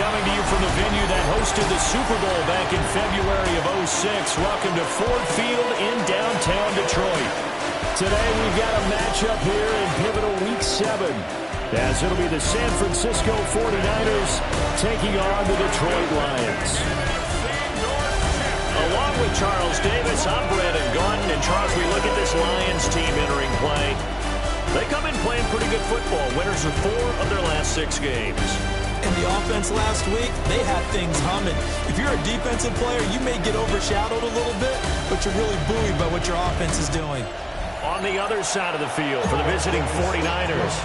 coming to you from the venue that hosted the Super Bowl back in February of '06. Welcome to Ford Field in downtown Detroit. Today we've got a matchup here in pivotal Week 7, as it'll be the San Francisco 49ers taking on the Detroit Lions. Along with Charles Davis, I'm Brandon Gaudin. And Charles, we look at this Lions team entering play. They come in playing pretty good football. Winners of 4 of their last 6 games. And the offense last week, they had things humming. If you're a defensive player, you may get overshadowed a little bit, but you're really buoyed by what your offense is doing. On the other side of the field for the visiting 49ers,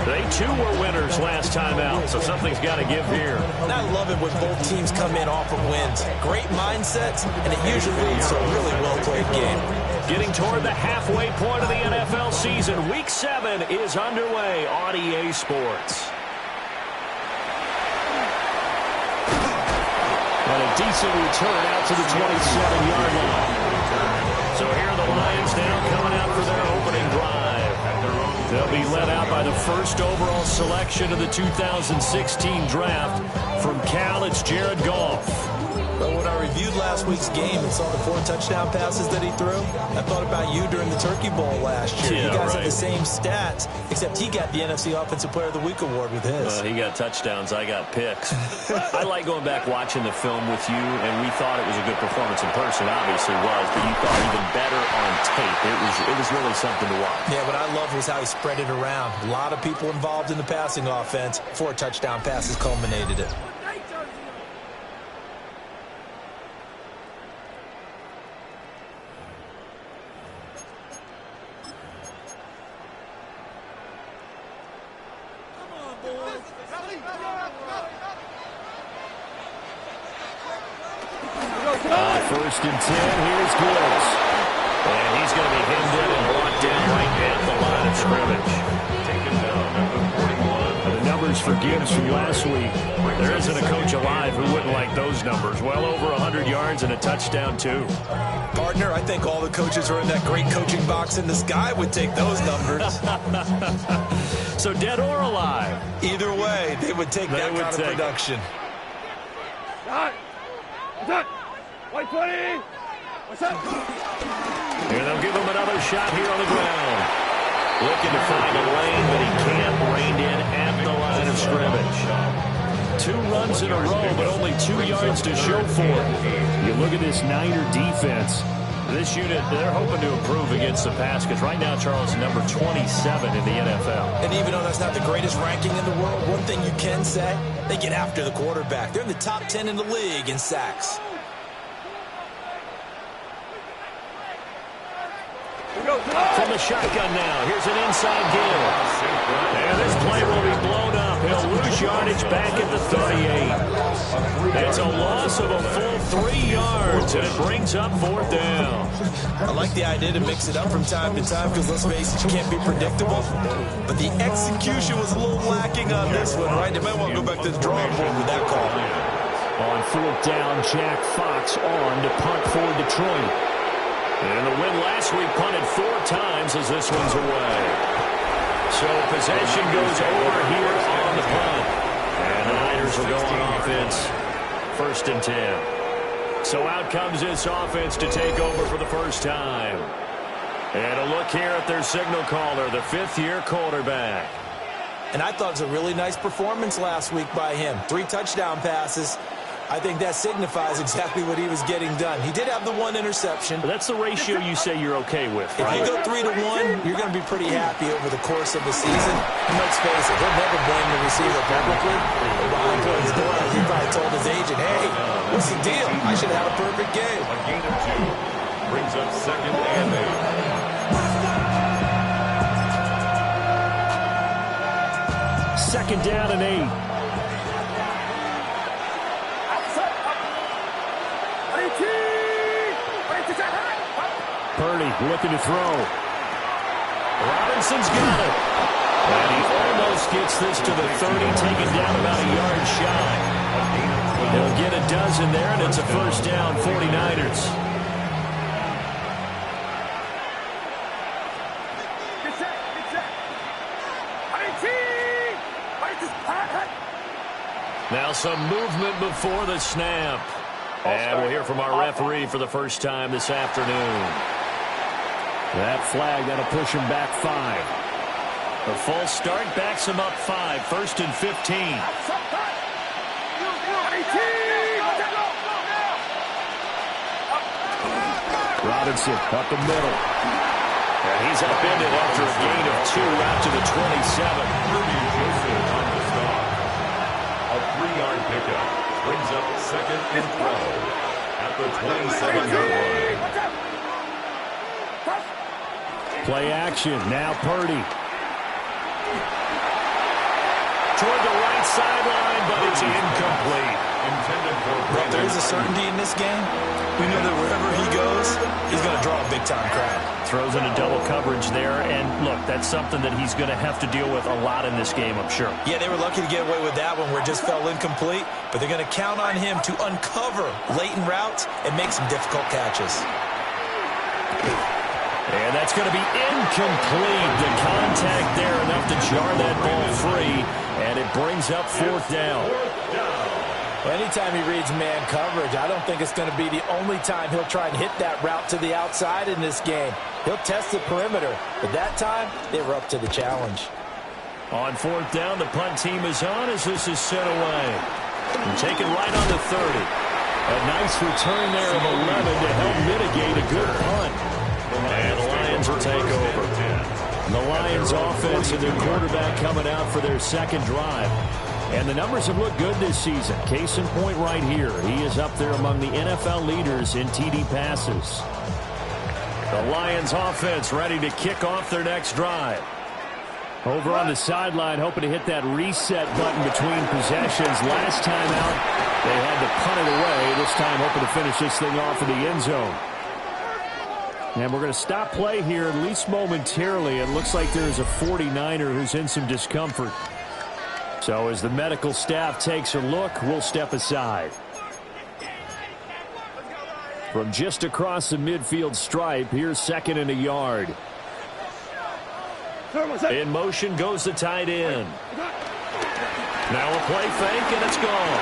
they too were winners last time out, so something's got to give here. And I love it when both teams come in off of wins. Great mindsets, and it usually leads to a really well-played game. Getting toward the halfway point of the NFL season, Week 7 is underway on EA Sports. And a decent return out to the 27-yard line. So here are the Lions now coming out for their opening drive. They'll be led out by the first overall selection of the 2016 draft. From Cal, it's Jared Goff. But when I reviewed last week's game and saw the 4 touchdown passes that he threw, I thought about you during the Turkey Bowl last year. Yeah, you guys right. have the same stats, except he got the NFC Offensive Player of the Week award with his. He got touchdowns, I got picks. I like going back watching the film with you, and we thought it was a good performance in person. Obviously was, but you thought even better on tape. It was really something to watch. Yeah, what I loved was how he spread it around. A lot of people involved in the passing offense. 4 touchdown passes culminated it. First and 10, here's Gibbs. And he's going to be hemmed in and brought down right at the line of scrimmage. Taken down, number 41. The numbers for Gibbs from last week. There isn't a coach alive who wouldn't like those numbers. Well over 100 yards and a touchdown, too. Partner, I think all the coaches who are in that great coaching box in the sky would take those numbers. So dead or alive? Either way, they would take that kind of production. White 20. What's up? Here they'll give him another shot here on the ground. Looking to find a lane, but he can't. Reined in at the line of scrimmage. 2 runs in a row, but only 2 yards to show for it. You look at this Niner defense. This unit, they're hoping to improve against the pass, because right now, Charles, number 27 in the NFL. And even though that's not the greatest ranking in the world, one thing you can say, they get after the quarterback. They're in the top 10 in the league in sacks. From the shotgun now, here's an inside give. And this play will be blown up. He'll lose yardage back at the 38. It's a loss of a full 3 yards, and it brings up 4th down. I like the idea to mix it up from time to time because, let's face it, you can't be predictable. But the execution was a little lacking on this one, right? They might want to go back to the drawing board with that call. On 4th down, Jack Fox on to punt for Detroit. And the win last week punted 4 times as this one's away. So possession goes over here on the punt. And the Niners will go on offense. 1st and 10. So out comes this offense to take over for the first time. And a look here at their signal caller, the 5th-year quarterback. And I thought it was a really nice performance last week by him. 3 touchdown passes. I think that signifies exactly what he was getting done. He did have the 1 interception. But that's the ratio you say you're okay with, right? If you go 3-to-1, you're going to be pretty happy over the course of the season. And let's face it, he'll never blame the receiver publicly. But behind closed doors, he probably told his agent, hey, what's the deal? I should have a perfect game. A gain of 2 brings up 2nd and 8. 2nd down and 8. Purdy looking to throw. Robinson's got it. And he almost gets this to the 30, taken down about a yard shy. He'll get a dozen there, and it's a 1st down, 49ers. Now some movement before the snap. And we'll hear from our referee for the first time this afternoon. That flag, that'll push him back 5. A false start backs him up 5. First and 15. Robinson up the middle. And he's upended after a gain of 2 out to the 27. On the stop. A 3-yard pickup brings up second and 12 at the 27-yard line. Play action. Now Purdy. Toward the right sideline, but it's incomplete. But there is a certainty in this game. We know that wherever he goes, he's going to draw a big-time crowd. Throws into double coverage there, and look, that's something that he's going to have to deal with a lot in this game, I'm sure. Yeah, they were lucky to get away with that one where it just fell incomplete, but they're going to count on him to uncover latent routes and make some difficult catches. And that's going to be incomplete. The contact there enough to jar that ball free, and it brings up 4th down. Anytime he reads man coverage, I don't think it's going to be the only time he'll try and hit that route to the outside in this game. He'll test the perimeter, but that time they were up to the challenge. On 4th down, the punt team is on as this is sent away. And taken right on the 30. A nice return there of 11 to help mitigate a good punt. And the Lions will take over. And the Lions offense and their quarterback coming out for their second drive. And the numbers have looked good this season. Case in point right here. He is up there among the NFL leaders in TD passes. The Lions offense ready to kick off their next drive. Over on the sideline, hoping to hit that reset button between possessions. Last time out, they had to punt it away. This time, hoping to finish this thing off in the end zone. And we're going to stop play here, at least momentarily. It looks like there's a 49er who's in some discomfort. So as the medical staff takes a look, we'll step aside. From just across the midfield stripe, here's 2nd and a yard. In motion goes the tight end. Now a play fake, and it's gone.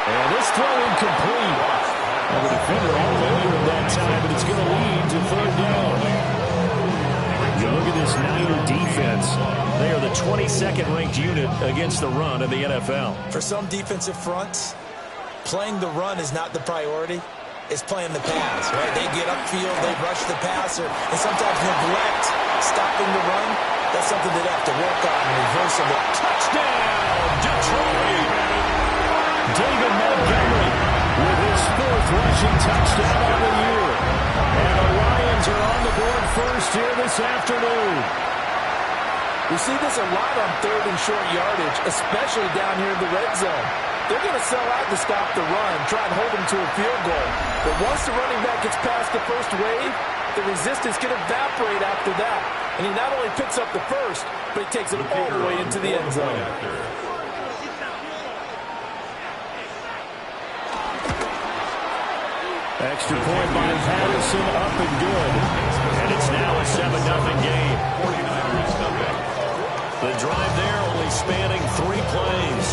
And this throw incomplete. And the defender all over him that time, but it's going to lead to 3rd down. You look at this Niner defense. They are the 22nd ranked unit against the run in the NFL. For some defensive fronts, playing the run is not the priority. It's playing the pass, right? They get upfield, they rush the passer, and sometimes neglect stopping the run. That's something they'd have to work on and reverse it. Touchdown, Detroit! David Montgomery with his 4th rushing touchdown of the year. And the Lions are on the board first here this afternoon. We see this a lot on 3rd and short yardage, especially down here in the red zone. They're going to sell out to stop the run, try and hold them to a field goal. But once the running back gets past the first wave, the resistance can evaporate after that. And he not only picks up the first, but he takes it all the way into the end zone. Extra point by Patterson, up and good. And it's now a 7-0 game. 49ers nothing. The drive there only spanning 3 plays.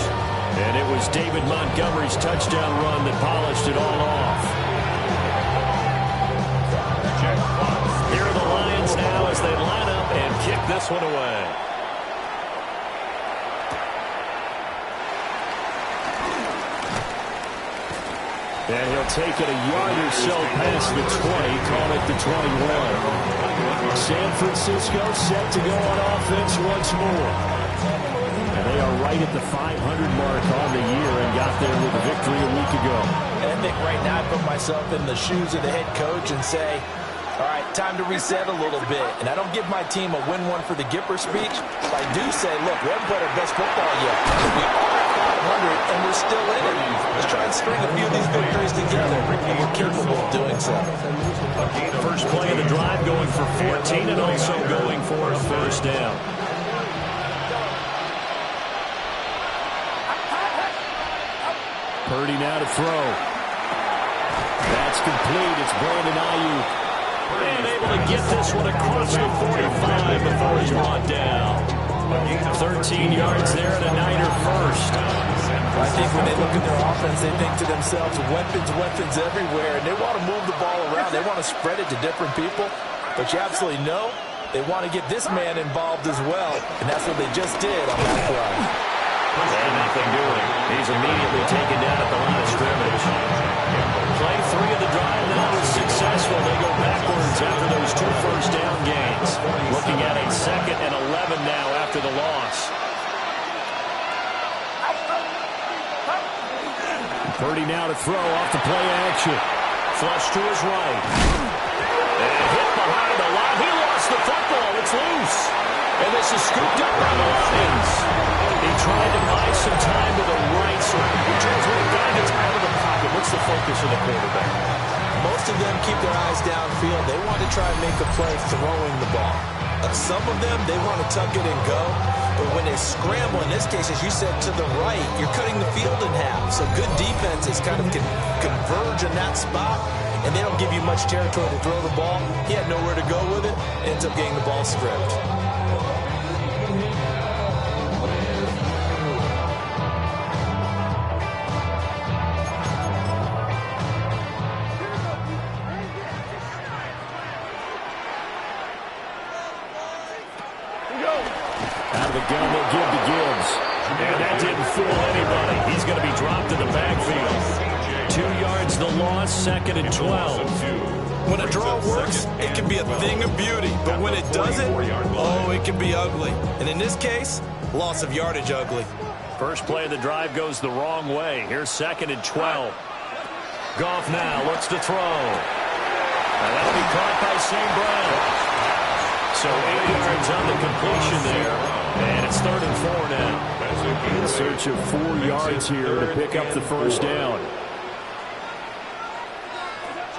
And it was David Montgomery's touchdown run that polished it all off. Here are the Lions now as they line up and kick this one away. And he'll take it a yard or so past the 20, call it the 21. San Francisco set to go on offense once more. And they are right at the 500 mark on the year and got there with a victory a week ago. And I think right now I put myself in the shoes of the head coach and say, all right, time to reset a little bit. And I don't give my team a win one for the Gipper speech. But I do say, look, we haven't played our best football yet. We are at 500, and we're still in it. Let's try and string a few of these victories together. And we're capable of doing so. First play of the drive going for 14 and also going for a first down. Purdy now to throw. That's complete. It's Brandon Ayuk. And able to get this one across the 45 before he's brought down. 13 yards there and a Niner first. I think when they look at their offense, they think to themselves, weapons everywhere, and they want to move the ball around. They want to spread it to different people, but you absolutely know they want to get this man involved as well, and that's what they just did on that drive. And nothing doing. He's immediately taken down at the line of scrimmage. Play 3 of the drive now is successful. They go backwards after those 2 first-down gains. Looking at a 2nd and 11 now after the loss. Purdy now to throw off the play action. Flush to his right. And hit behind the line. He lost the football. It's loose. And this is scooped up by the Lions. He tried to buy some time to the right. So Charles, when a guy gets out of the pocket, what's the focus of the quarterback? Most of them keep their eyes downfield. They want to try and make a play throwing the ball. Some of them, they want to tuck it and go. But when they scramble, in this case, as you said, to the right, you're cutting the field in half. So good defenses kind of can converge in that spot, and they don't give you much territory to throw the ball. He had nowhere to go with it. Ends up getting the ball stripped. Out of the gun, they'll give to Gibbs. And that didn't fool anybody. He's going to be dropped in the backfield. 2 yards the loss, 2nd and 12. When a draw works, it can be a thing of beauty. But when it doesn't, oh, it can be ugly. And in this case, loss of yardage ugly. First play of the drive goes the wrong way. Here's 2nd and 12. Goff now looks to throw. And that'll be caught by St. Brown. So 8 yards on the completion there. And it's 3rd and 4 now. In search of 4 yards here to pick up the first down.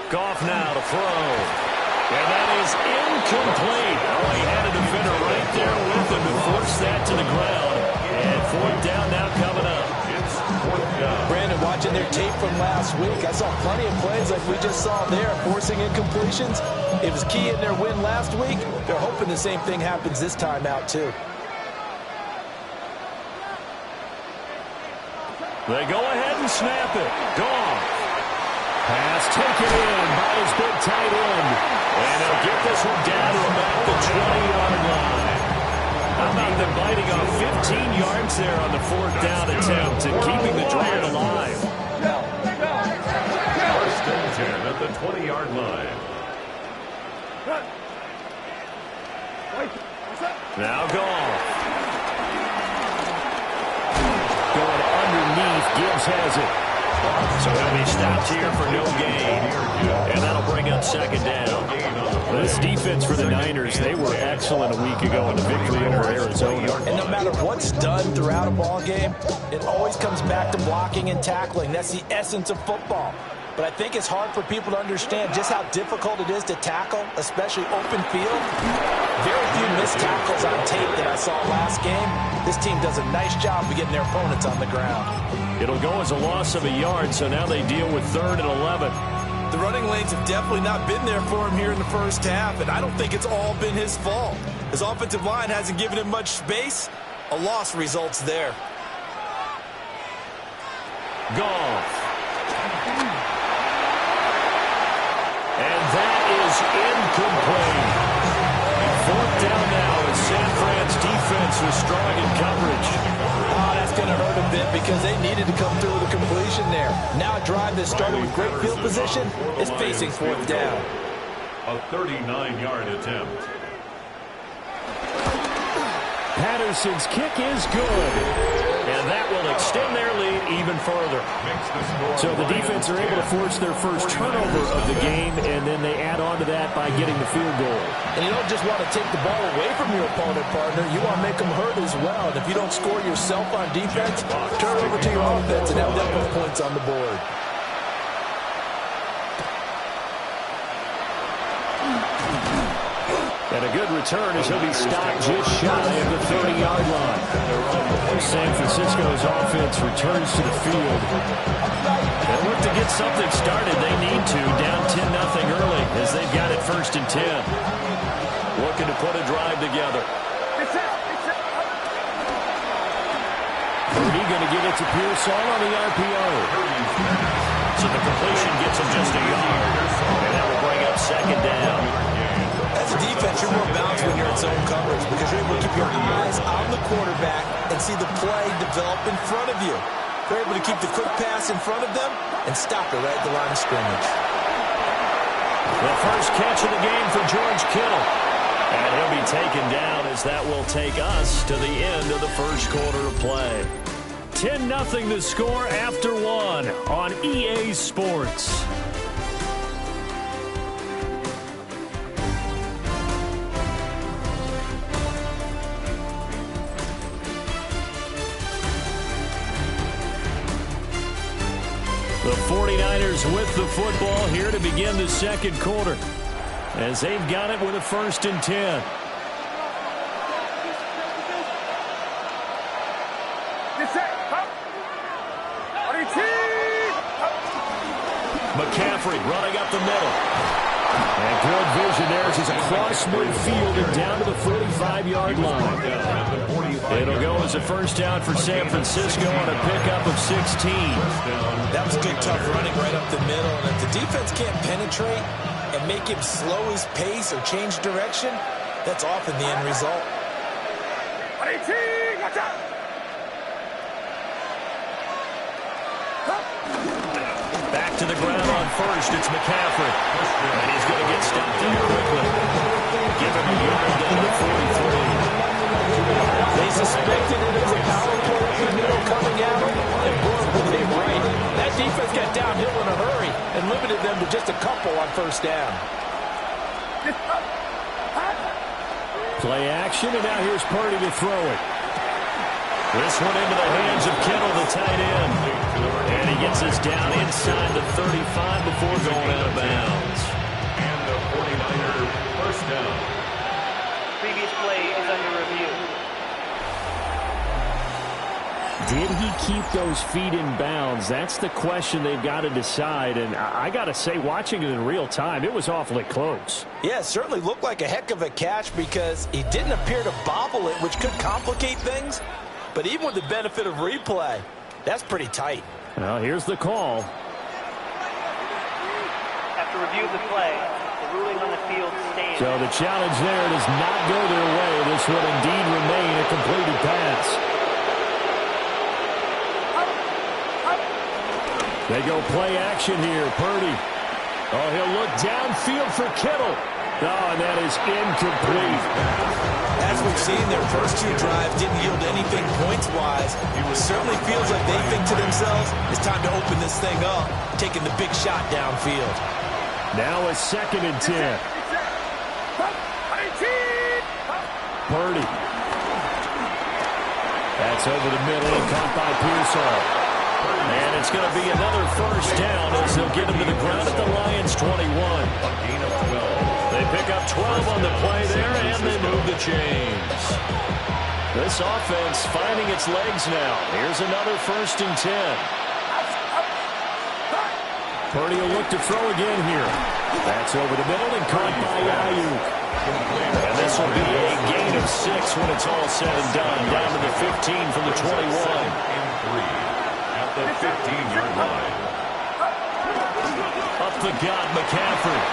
Goff now to throw. And that is incomplete. Oh, he had a defender right there with him to force that to the ground. And 4th down now coming up. Brandon, watching their tape from last week, I saw plenty of plays like we just saw there, forcing incompletions. It was key in their win last week. They're hoping the same thing happens this time out, too. They go ahead and snap it. Goff. Pass taken in by his big tight end. And he'll get this one down to about the 20-yard line. How about them biting off 15 yards there on the 4th down attempt and keeping the drive alive? 1st and 10 at the 20-yard line. Now Goff. Going underneath. Gibbs has it. So he'll be stopped here for no gain. And that'll bring up 2nd down. This defense for the Niners, they were excellent a week ago in the victory over Arizona. And no matter what's done throughout a ball game, it always comes back to blocking and tackling. That's the essence of football. But I think it's hard for people to understand just how difficult it is to tackle, especially open field. Very few missed tackles on tape that I saw last game. This team does a nice job of getting their opponents on the ground. It'll go as a loss of a yard, so now they deal with 3rd and 11. The running lanes have definitely not been there for him here in the first half, and I don't think it's all been his fault. His offensive line hasn't given him much space. A loss results there. Goff. And that is incomplete. 4th down now as San Fran's defense was strong in coverage. Oh, that's going to hurt a bit because they needed to come through with a completion there. Now a drive that started with great field position is facing 4th down. A 39-yard attempt. Patterson's kick is good. And that will extend their lead even further. So the defense are able to force their first turnover of the game, and then they add on to that by getting the field goal. And you don't just want to take the ball away from your opponent, partner. You want to make them hurt as well. And if you don't score yourself on defense, turn over to your offense and have them put points on the board. And a good return as he'll be stopped just shy of the 30-yard line. San Francisco's offense returns to the field. They look to get something started. They need to, down 10-0 early as they've got it 1st and 10. Looking to put a drive together. Purdy going to give it to Pearsall on the RPO. So the completion gets him just a yard. And that will bring up second down. As a defense, you're more balanced when you're in zone coverage because you're able to keep your eyes on the quarterback and see the play develop in front of you. You're able to keep the quick pass in front of them and stop it right at the line of scrimmage. The first catch of the game for George Kittle. And he'll be taken down as that will take us to the end of the first quarter of play. 10-0 the score after one on EA Sports. The 49ers with the football here to begin the second quarter, as they've got it with a 1st and 10. McCaffrey running up the middle. And good vision there as he's across midfield and down to the 45-yard line. It'll go as a first down for San Francisco on a pickup of 16. That was good, tough running right up the middle. And if the defense can't penetrate and make him slow his pace or change direction, that's often the end result. Back to the ground on first. It's McCaffrey. And he's going to get stopped there quickly. Give him a yard down to the 43. They suspected it as a power play up the middle coming out, and boy, were they right. That defense got downhill in a hurry and limited them to just a couple on first down. Play action, and now here's Purdy to throw it. This one into the hands of Kittle, the tight end. And he gets us down inside the 35 before going out of bounds. And the 49er first down. Previous play is under review. Did he keep those feet in bounds? That's the question they've got to decide. And I got to say, watching it in real time, it was awfully close. Yeah, it certainly looked like a heck of a catch because he didn't appear to bobble it, which could complicate things. But even with the benefit of replay, that's pretty tight. Well, here's the call. After review of the play, the ruling on the field stands. So the challenge there does not go their way. This would indeed remain a completed pass. They go play action here. Purdy. Oh, he'll look downfield for Kittle. Oh, and that is incomplete. As we've seen, their first two drives didn't yield anything points-wise. It certainly feels like they think to themselves, it's time to open this thing up, taking the big shot downfield. Now a 2nd and 10. Purdy. That's over the middle and caught by Pearsall. And it's going to be another first down as they'll get him to the ground at the Lions' 21. A gain of 12. They pick up 12 on the play there, and they move the chains. This offense finding its legs now. Here's another 1st and 10. Purdy will look to throw again here. That's over the middle and caught by Ayuk. And this will be a gain of 6 when it's all said and done. Down to the 15 from the 21. At the 15-yard line. Up the gut, McCaffrey.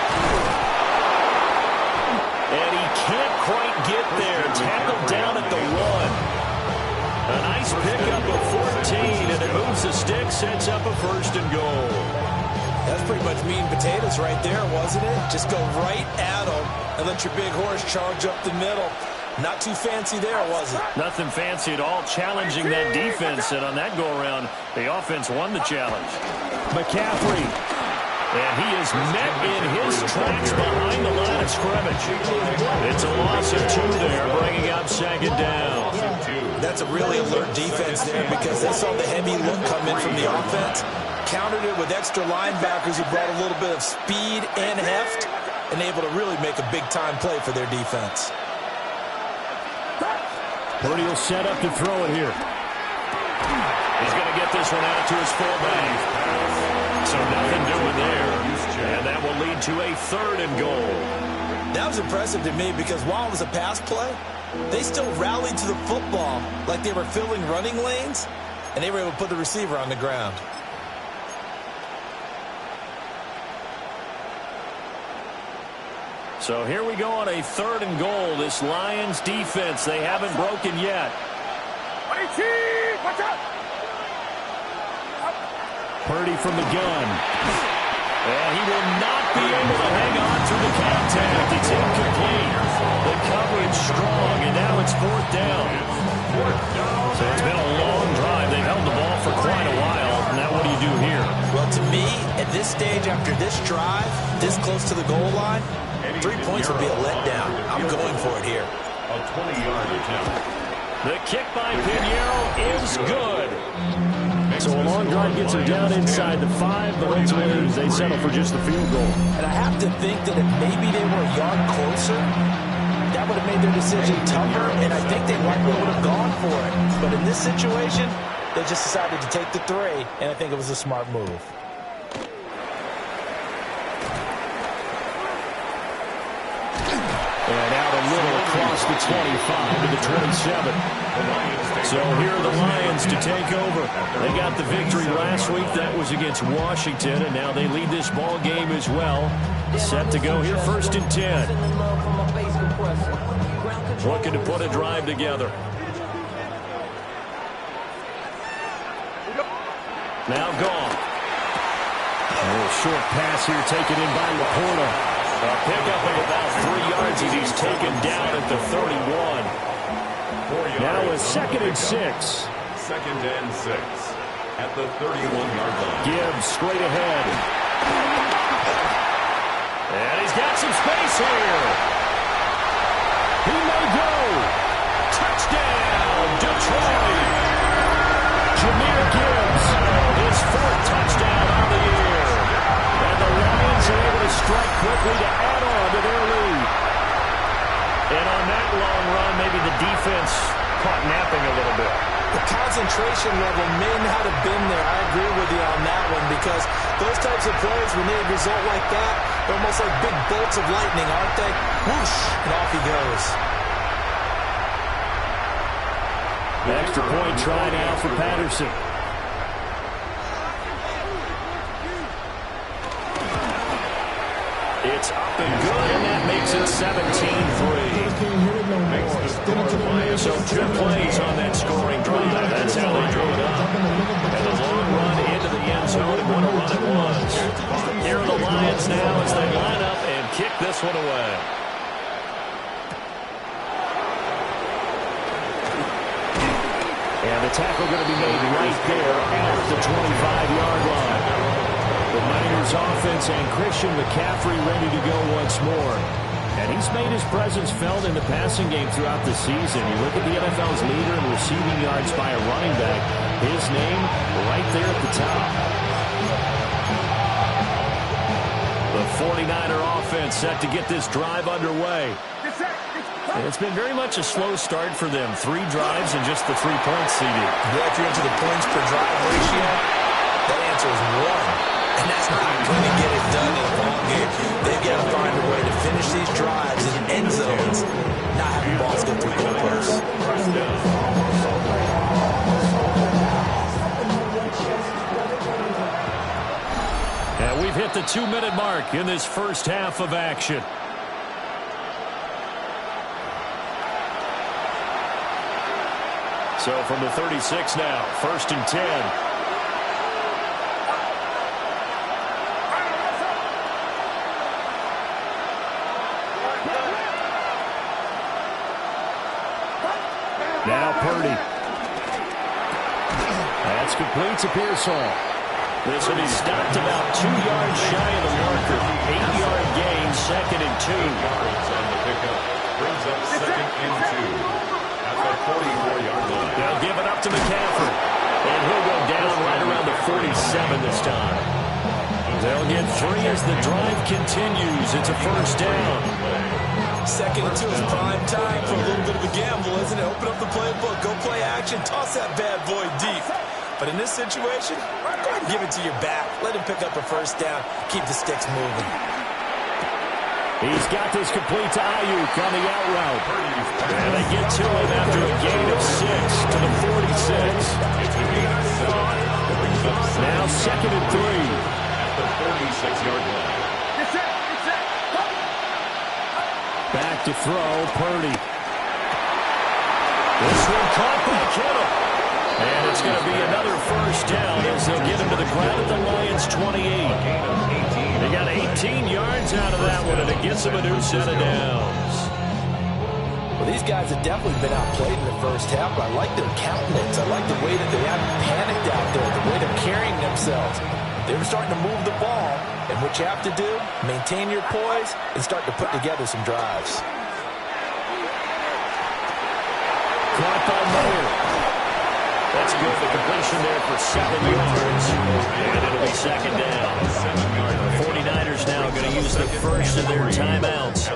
And he can't quite get there. Tackled down at the 1. A nice pickup of 14, and it moves the stick, sets up a 1st and goal. That's pretty much meat and potatoes right there, wasn't it? Just go right at them and let your big horse charge up the middle. Not too fancy there, was it? Nothing fancy at all, challenging that defense, and on that go-around, the offense won the challenge. McCaffrey, and he is met in his tracks behind the line of scrimmage. It's a loss of 2 there, bringing up 2nd down. That's a really alert defense there because they saw the heavy look come in from the offense, countered it with extra linebackers who brought a little bit of speed and heft, and able to really make a big-time play for their defense. Purdy will set up to throw it here. He's going to get this one out to his fullback. So nothing doing there. And that will lead to a 3rd and goal. That was impressive to me because while it was a pass play, they still rallied to the football like they were filling running lanes and they were able to put the receiver on the ground. So here we go on a 3rd and goal. This Lions defense, they haven't broken yet. Purdy from the gun. And he will not be able to hang on through the contact. It's incomplete. The coverage strong, and now it's 4th down. So it's been a long drive. They've held the ball for quite a while. Now what do you do here? Well, to me, at this stage, after this drive, this close to the goal line, 3 points would be a letdown. I'm going for it here. A 20-yard attempt. The kick by Pinheiro is good. So a long drive gets them down inside the 5, but ultimately they settle for just the field goal. And I have to think that if maybe they were a yard closer, that would have made their decision tougher, and I think they likely would have gone for it. But in this situation, they just decided to take the 3, and I think it was a smart move. And out a little across the 25 to the 27. So here are the Lions to take over. They got the victory last week. That was against Washington, and now they lead this ball game as well. Set to go here, 1st and 10. Looking to put a drive together. Now gone. A little short pass here taken in by Laporta. A pickup of about 3 yards as he's taken down at the 31. Now a 2nd and 6. 2nd and 6 at the 31-yard line. Gibbs straight ahead. And he's got some space here. He may go. Touchdown, Detroit. Jahmyr Gibbs, his 4th touchdown on the year. And the Lions are able to strike quickly to add on to their lead. And on that long run, maybe the defense caught napping a little bit. The concentration level may not have been there. I agree with you on that one, because those types of plays, when they result like that, they're almost like big bolts of lightning, aren't they? Whoosh, and off he goes. The extra point try now for Patterson. It's up and good, and that makes it 17-3. So 2 plays on that scoring drive. That's how they drew it up. And a long run into the end zone, and what a run it was. Here are the Lions now as they line up and kick this one away. And the tackle going to be made right there at the 25-yard line. The Niners offense and Christian McCaffrey ready to go once more. And he's made his presence felt in the passing game throughout the season. You look at the NFL's leader in receiving yards by a running back. His name right there at the top. The 49er offense set to get this drive underway. And it's been very much a slow start for them. 3 drives and just the 3 points seeded. If you're into the points per drive ratio, that answer is 1. And that's not going to get it done in a ball game. They've got to find a way to finish these drives in end zones, not having balls go through goalposts. And we've hit the 2-minute mark in this first half of action. So from the 36 now, 1st and 10. Now Purdy. That's complete to Pearsall. This will be stopped about 2 yards shy of the marker. 8-yard gain, 2nd and 2. Yards on the pickup brings up 2nd and 2 at the 44-yard line. They'll give it up to McCaffrey. And he'll go down right around the 47 this time. They'll get 3 as the drive continues. It's a 1st down. 2nd and 2 is prime time for a little bit of a gamble, isn't it? Open up the playbook, go play action, toss that bad boy deep. But in this situation, go ahead and give it to your back. Let him pick up a 1st down. Keep the sticks moving. He's got this complete to Ayuk on the out route. And they get to him after a gain of 6 to the 46. Now 2nd and 3. At the 46-yard line. Back to throw, Purdy. This one caught by Kittle. And it's going to be another first down as they'll get him to the ground at the Lions' 28. They got 18 yards out of that one, and it gets them a new set of downs. Well, these guys have definitely been outplayed in the first half, but I like their countenance. I like the way that they haven't panicked out there, the way they're carrying themselves. They were starting to move the ball, and what you have to do, maintain your poise and start to put together some drives. Caught by Mayer. That's good. The completion there for 7 yards. And it'll be 2nd down. 49ers now going to use the first of their timeouts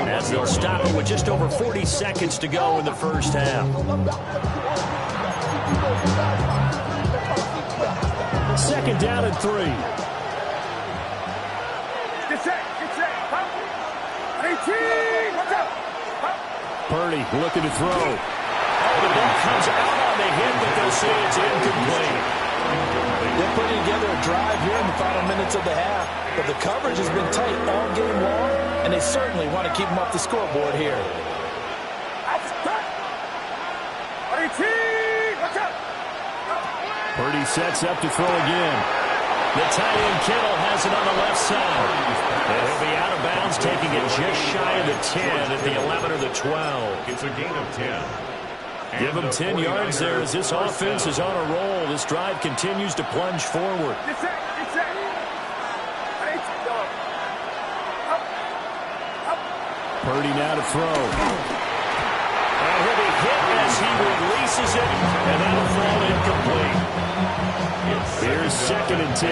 as they'll stop it with just over 40 seconds to go in the first half. 2nd down and 3. Purdy looking to throw. The ball comes out on the hit, but they'll say it's incomplete. They're putting together a drive here in the final minutes of the half, but the coverage has been tight all game long, and they certainly want to keep them off the scoreboard here. Purdy sets up to throw again. The tight end Kittle has it on the left side. And he'll be out of bounds, taking it just shy of the 10 at the 11 or the 12. It's a gain of 10. Give him 10 yards there as this offense is on a roll. This drive continues to plunge forward. Purdy now to throw. And he'll be hit as he releases it, and that'll fall incomplete. Here's 2nd and 10.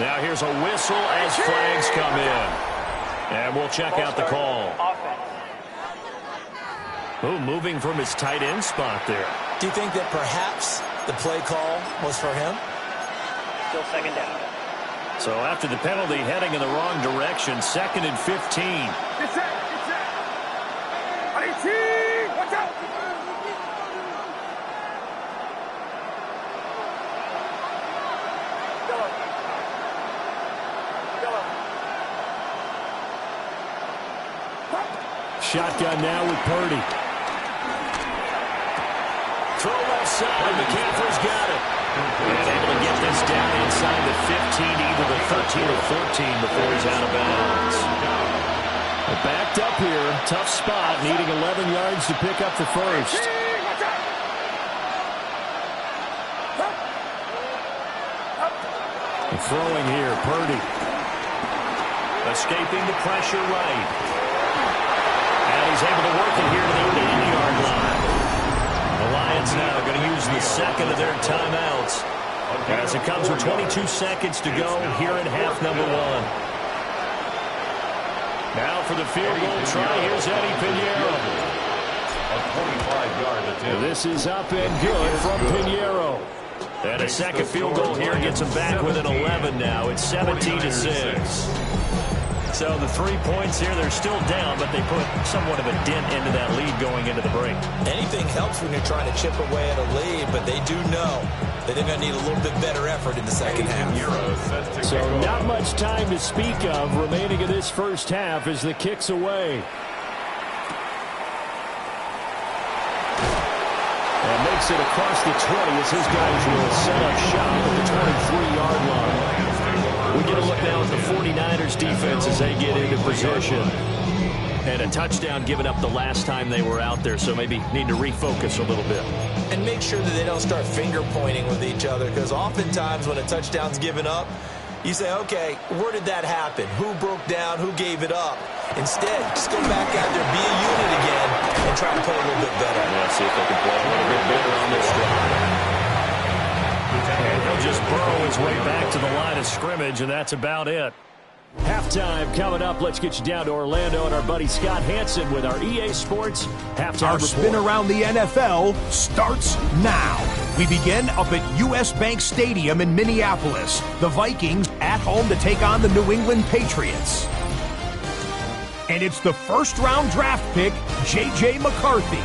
Now here's a whistle as flags come in. And we'll check out the call. Oh, moving from his tight end spot there. Do you think that perhaps the play call was for him? Still 2nd down. So after the penalty, heading in the wrong direction, 2nd and 15. Shotgun now with Purdy. Throw left side. McCaffrey's got it. And able to get this down inside the 15, either the 13 or 14 before he's out of bounds. Backed up here. Tough spot. Needing 11 yards to pick up the first. And throwing here, Purdy. Escaping the pressure right. And he's able to work it here to the 80-yard line. The Lions now going to use the 2nd of their timeouts as it comes with 22 seconds to go here in half number 1. Now for the field goal try, here's Eddie Pinheiro. A 25-yard attempt. This is up and good from Pinheiro. And a second field goal here gets them back within 11 now. It's 17-6. So the 3 points here, they're still down, but they put somewhat of a dent into that lead going into the break. Anything helps when you're trying to chip away at a lead, but they do know that they're going to need a little bit better effort in the second half. So not much time to speak of remaining in this first half as the kick's away. And makes it across the 20 as his guys will set up shop at the 23-yard line. We get a look now at the 49ers defense as they get into position. And a touchdown given up the last time they were out there, so maybe need to refocus a little bit. And make sure that they don't start finger pointing with each other, because oftentimes when a touchdown's given up, you say, okay, where did that happen? Who broke down? Who gave it up? Instead, just go back out there, be a unit again, and try to play a little bit better. Yeah, see if they can play a little bit better on this drive. And he'll just burrow his way back to the line of scrimmage, and that's about it. Halftime coming up. Let's get you down to Orlando and our buddy Scott Hansen with our EA Sports Halftime Our Report. spin around the NFL starts now. We begin up at US Bank Stadium in Minneapolis. The Vikings at home to take on the New England Patriots. And it's the first-round draft pick, J.J. McCarthy.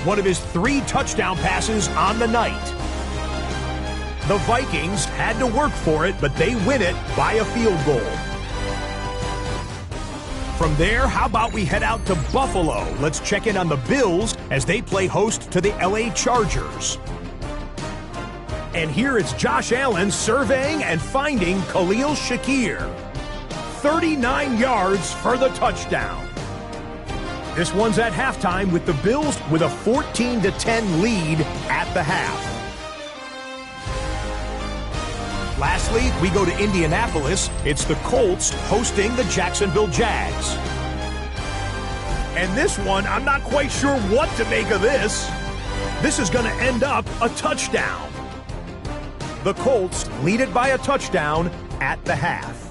One of his 3 touchdown passes on the night. The Vikings had to work for it, but they win it by a field goal. From there, how about we head out to Buffalo? Let's check in on the Bills as they play host to the LA Chargers. And here it's Josh Allen surveying and finding Khalil Shakir. 39 yards for the touchdown. This one's at halftime with the Bills with a 14-10 lead at the half. Lastly, we go to Indianapolis. It's the Colts hosting the Jacksonville Jags. And this one, I'm not quite sure what to make of this. This is going to end up a touchdown. The Colts lead it by a touchdown at the half.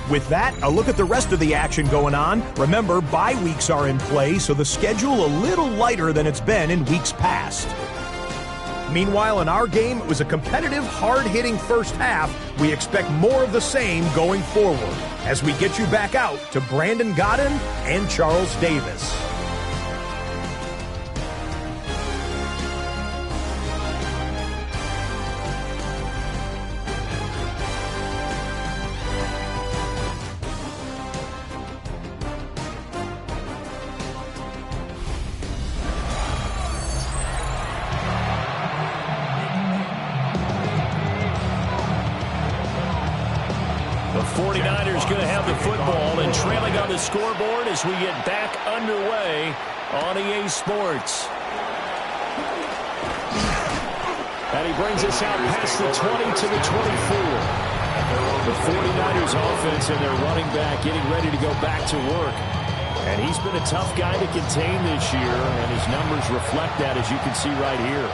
With that, a look at the rest of the action going on. Remember, bye weeks are in play, so the schedule a little lighter than it's been in weeks past. Meanwhile, in our game, it was a competitive, hard-hitting first half. We expect more of the same going forward as we get you back out to Brandon Godden and Charles Davis. The 49ers going to have the football and trailing on the scoreboard as we get back underway on EA Sports. And he brings us out past the 20 to the 24. The 49ers offense and their running back getting ready to go back to work. And he's been a tough guy to contain this year, and his numbers reflect that, as you can see right here.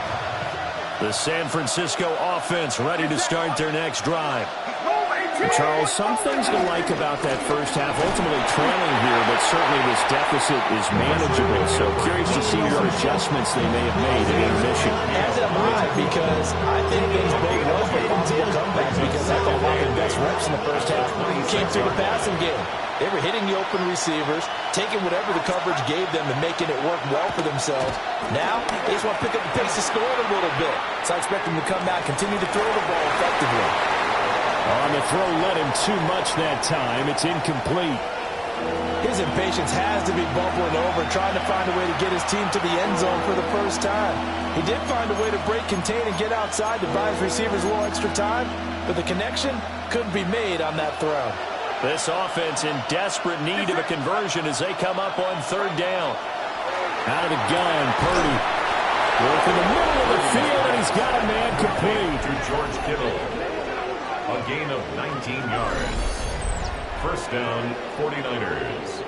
The San Francisco offense ready to start their next drive. Charles, some things to like about that first half. Ultimately trailing here, but certainly this deficit is manageable. So curious to see your adjustments they may have made at intermission. As am I, because I think things may well be into a comeback, because I thought one of their best reps in the first half came through the passing game. They were hitting the open receivers, taking whatever the coverage gave them and making it work well for themselves. Now, they just want to pick up the pace of scoring a little bit. So I expect them to come back, continue to throw the ball effectively. On the throw, led him too much that time. It's incomplete. His impatience has to be bubbling over, trying to find a way to get his team to the end zone for the first time. He did find a way to break, contain, and get outside to buy his receivers a little extra time, but the connection couldn't be made on that throw. This offense in desperate need of a conversion as they come up on third down. Out of the gun, Purdy. Work in the middle of the field, and he's got a man complete. To George Kittle. A gain of 19 yards. First down, 49ers.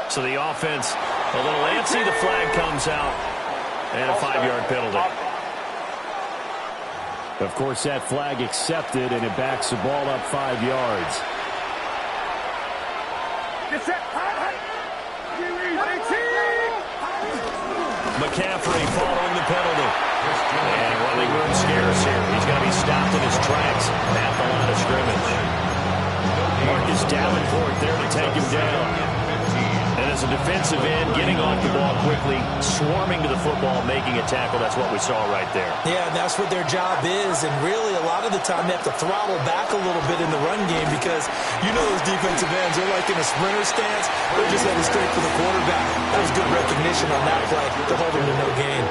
So the offense a little antsy. The flag comes out. And a 5-yard penalty. Of course, that flag accepted, and it backs the ball up 5 yards. McCaffrey following the penalty. And running room scarce here. He's going to be stopped in his tracks at the line of scrimmage. Marcus Davenport there to take him down. And as a defensive end, getting off the ball quickly, swarming to the football, making a tackle. That's what we saw right there. Yeah, and that's what their job is. And really, a lot of the time, they have to throttle back a little bit in the run game because you know those defensive ends, they're like in a sprinter stance. They're just headed straight for the quarterback. That was good recognition on that play to hold them to no gain.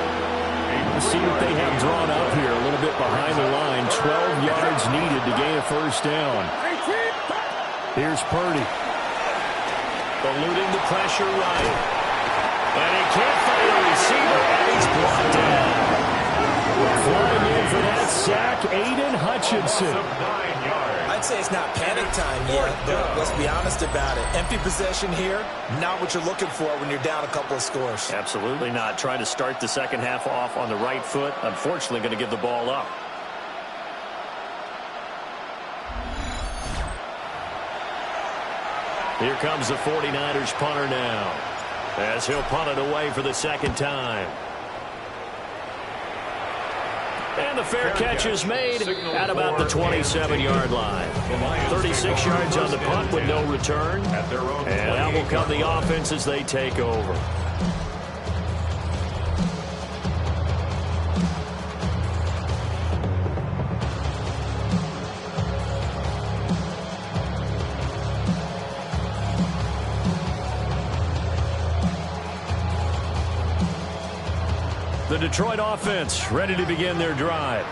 Let's see what they have drawn up here. A little bit behind the line. 12 yards needed to gain a first down. Here's Purdy. Eluding the pressure right. And he can't find a receiver, and he's blocked down. Flying in for that sack, Aiden Hutchinson. I I'd say it's not panic time yet, but let's be honest about it. Empty possession here, not what you're looking for when you're down a couple of scores. Absolutely not. Trying to start the second half off on the right foot. Unfortunately, going to give the ball up. Here comes the 49ers punter now, as he'll punt it away for the second time. And the fair catch is made at about the 27-yard line. 36 yards on the punt with no return. And out will come the offense as they take over. The Detroit offense ready to begin their drive.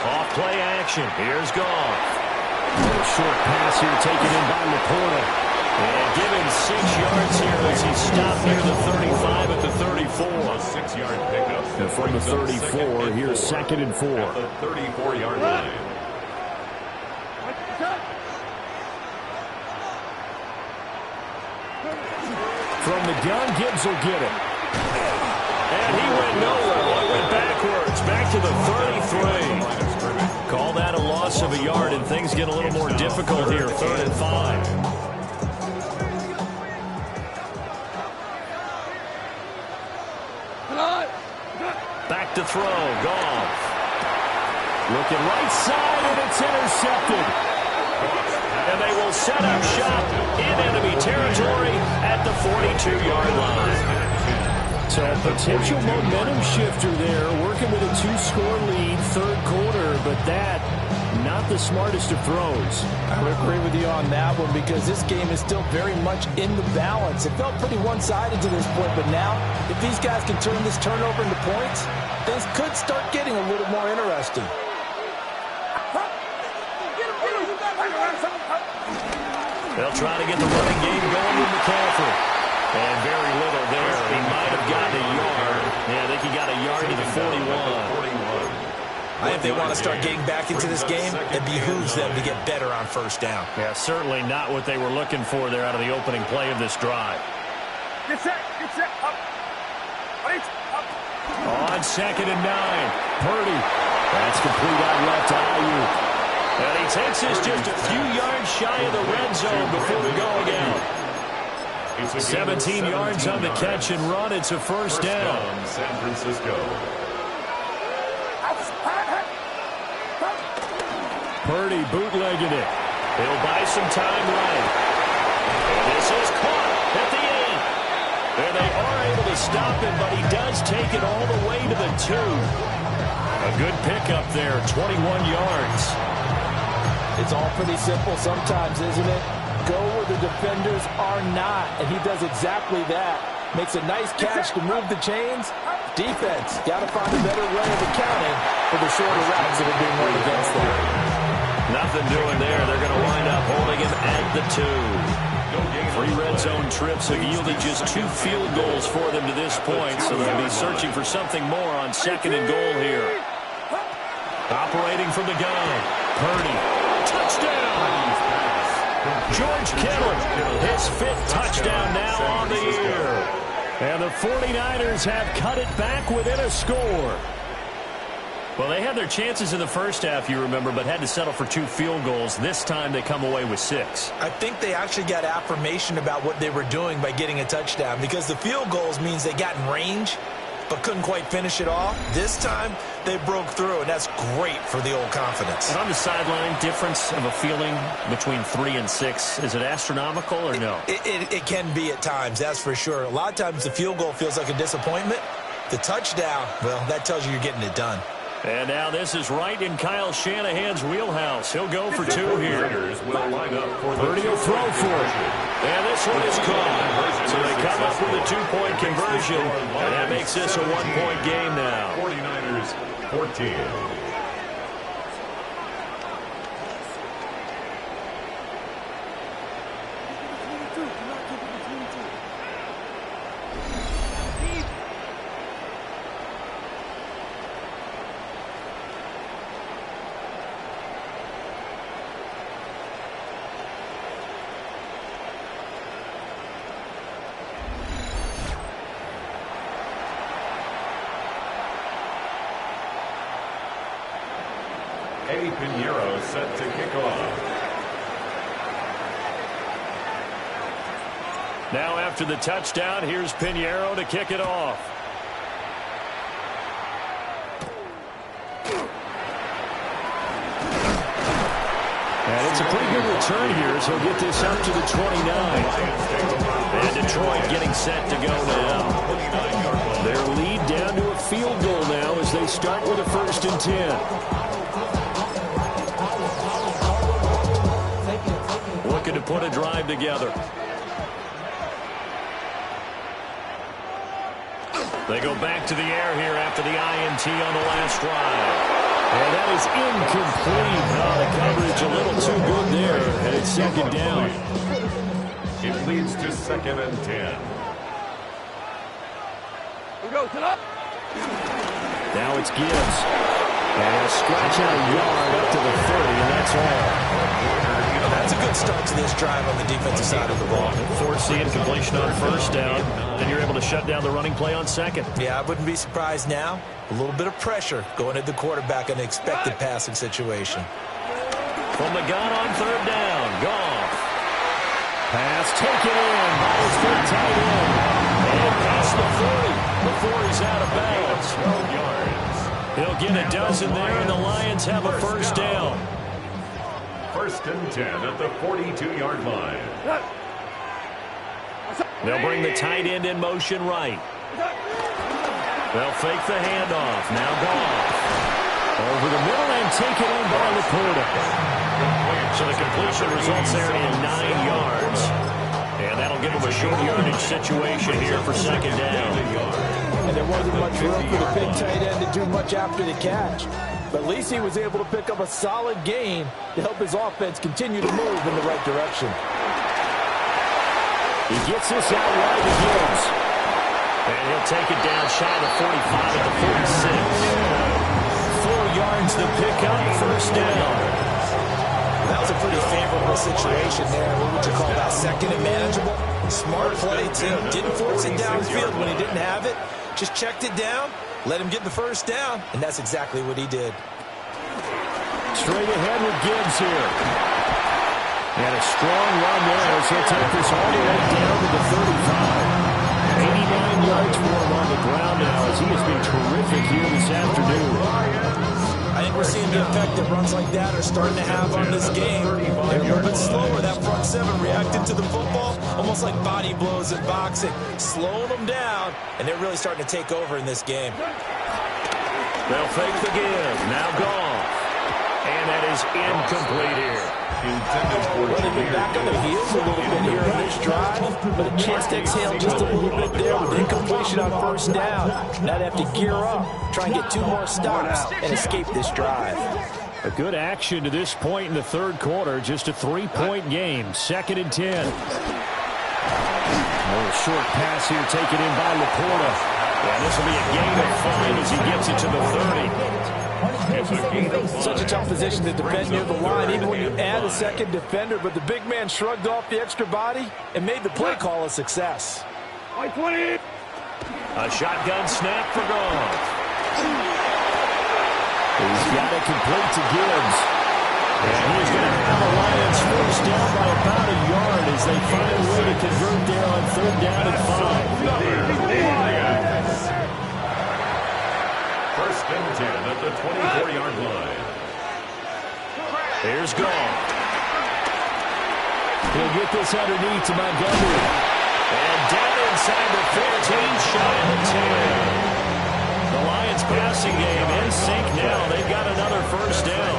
Off play action. Here's Goff. A short pass here taken in by Laporta. And given 6 yards here as he stopped near the 35 at the 34. A 6-yard pickup. And from the 34, here's 2nd and 4. At the 34-yard line. From the gun, Gibbs will get it. And he went nowhere. He went backwards. Back to the 33. Call that a loss of a yard, and things get a little more difficult here. 3rd and 5. Back to throw. Goff. Looking right side, and it's intercepted. And they will set up shop in enemy territory at the 42-yard line. So a potential momentum shifter there, working with a 2-score lead, 3rd quarter, but that, not the smartest of throws. I would agree with you on that one because this game is still very much in the balance. It felt pretty one-sided to this point, but now, if these guys can turn this turnover into points, things could start getting a little more interesting. They'll try to get the running game going with McCaffrey. And very little there. He might have gotten a yard. Yeah, I think he got a yard to the 41. If they want to start getting back into this game, it behooves them to get better on 1st down. Yeah, certainly not what they were looking for there out of the opening play of this drive. Get set, up. Wait, up. On 2nd and 9, Purdy. That's complete out left to Ayuk. And he takes us just a few yards shy of the red zone before the going out. 17 yards on the catch and run. It's a 1st down. San Francisco. Purdy bootlegging it. He'll buy some time running. And this is caught at the 8. And they are able to stop him, but he does take it all the way to the 2. A good pickup there, 21 yards. It's all pretty simple sometimes, isn't it? Go where the defenders are not, and he does exactly that. Makes a nice catch to move the chains. Defense, got to find a better way of accounting for the shorter routes that are being run against them. Nothing doing there. They're going to wind up holding him at the 2. 3 red zone trips have yielded just 2 field goals for them to this point, so they'll be searching for something more on 2nd and goal here. Operating from the gun, Purdy. Touchdown! George Kittle, his 5th touchdown now on the year. And the 49ers have cut it back within a score. Well, they had their chances in the first half, you remember, but had to settle for 2 field goals. This time they come away with 6. I think they actually got affirmation about what they were doing by getting a touchdown because the field goals means they got in range but couldn't quite finish it off. This time, they broke through, and that's great for the old confidence. And on the sideline, difference of a feeling between 3 and 6, is it astronomical or no? It can be at times, that's for sure. A lot of times the field goal feels like a disappointment. The touchdown, well, that tells you you're getting it done. And now this is right in Kyle Shanahan's wheelhouse. He'll go for 2 here. Purdy will throw for it. And this one is caught. So they come up with a 2-point conversion. And that makes this a 1-point game now. 49ers 14. Eddie Pinheiro set to kick off. Now after the touchdown, here's Pinheiro to kick it off. And it's a pretty good return here as he'll get this up to the 29. And Detroit getting set to go now. Their lead down to a field goal now as they start with a 1st and 10. Looking to put a drive together. They go back to the air here after the INT on the last drive. And that is incomplete. The coverage a little too good there, and it's 2nd down. It leads to 2nd and 10. Now it's Gibbs. And he'll scratch out a yard up to the 30, and that's all. That's a good start to this drive on the defensive side of the ball. Force the incompletion on 1st down, and you're able to shut down the running play on 2nd. Yeah, I wouldn't be surprised now. A little bit of pressure going at the quarterback in an expected passing situation. From the gun on 3rd down, Goff. Pass taken in by his big tight end. And past the 40 before he's out of bounds. 12 yards. He'll get a dozen there, and the Lions have a 1st down. 1st and 10 at the 42-yard line. They'll bring the tight end in motion right. They'll fake the handoff. Now Goff. Over the middle and taken in by Laporta. So the completion results there in 9 yards. And that'll give him a short yardage situation here for 2nd down. And there wasn't much room for the big tight end to do much after the catch. But at least he was able to pick up a solid gain to help his offense continue to move in the right direction. He gets this out wide to Gibbs. And he'll take it down shy of the 45 at the 46. 4 yards to pick up, 1st down. That was a pretty favorable situation there. What would you call that? 2nd and manageable? Smart play, too. Didn't force it downfield when he didn't have it. Just checked it down, let him get the 1st down, and that's exactly what he did. Straight ahead with Gibbs here. And a strong run there as he'll take this all the way down to the 35. 89 yards for him on the ground now as he has been terrific here this afternoon. I think we're seeing the effect that runs like that are starting to have on this game. They're a little bit slower. That front 7 reacting to the football, almost like body blows in boxing, slowing them down, and they're really starting to take over in this game. They'll fake the give. Now Goff. And that is incomplete here. Well, they've been back on their heels a little bit here in this drive, but a chance to exhale just a little bit there with incompletion on 1st down. Now they have to gear up, try and get 2 more stops, and escape this drive. A good action to this point in the 3rd quarter. Just a 3-point game. 2nd and 10. A little short pass here taken in by Laporta. And this will be a gain of 5 as he gets it to the 30. Such a tough position to defend near the line, even when you add a 2nd defender, but the big man shrugged off the extra body and made the play call a success. A shotgun snap for Goff. He's got it complete to Gibbs. And he's going to have the Lions 1st down by about a yard as they find a way to convert there on 3rd down and 5. 1st and 10 at the 24-yard line. Here's Goff. He'll get this underneath to Montgomery. And down inside the 15, shy of the 10. The Lions passing game in sync now. They've got another 1st down.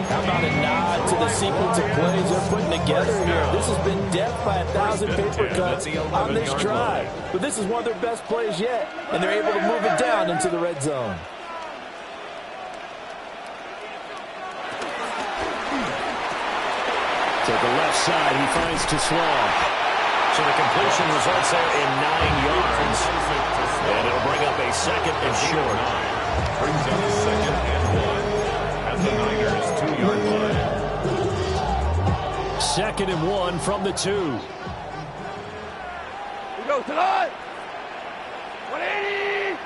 How about a nod to the sequence of plays they're putting together here? This has been death by 1,000 paper cuts on this drive. But this is one of their best plays yet, and they're able to move it down into the red zone. To the left side, he finds Tesla. So the completion results there in 9 yards. And it'll bring up a 2nd and short. Brings up 2nd and 1 at the Niners 2-yard line. 2nd and 1 from the 2. We go tonight. 180.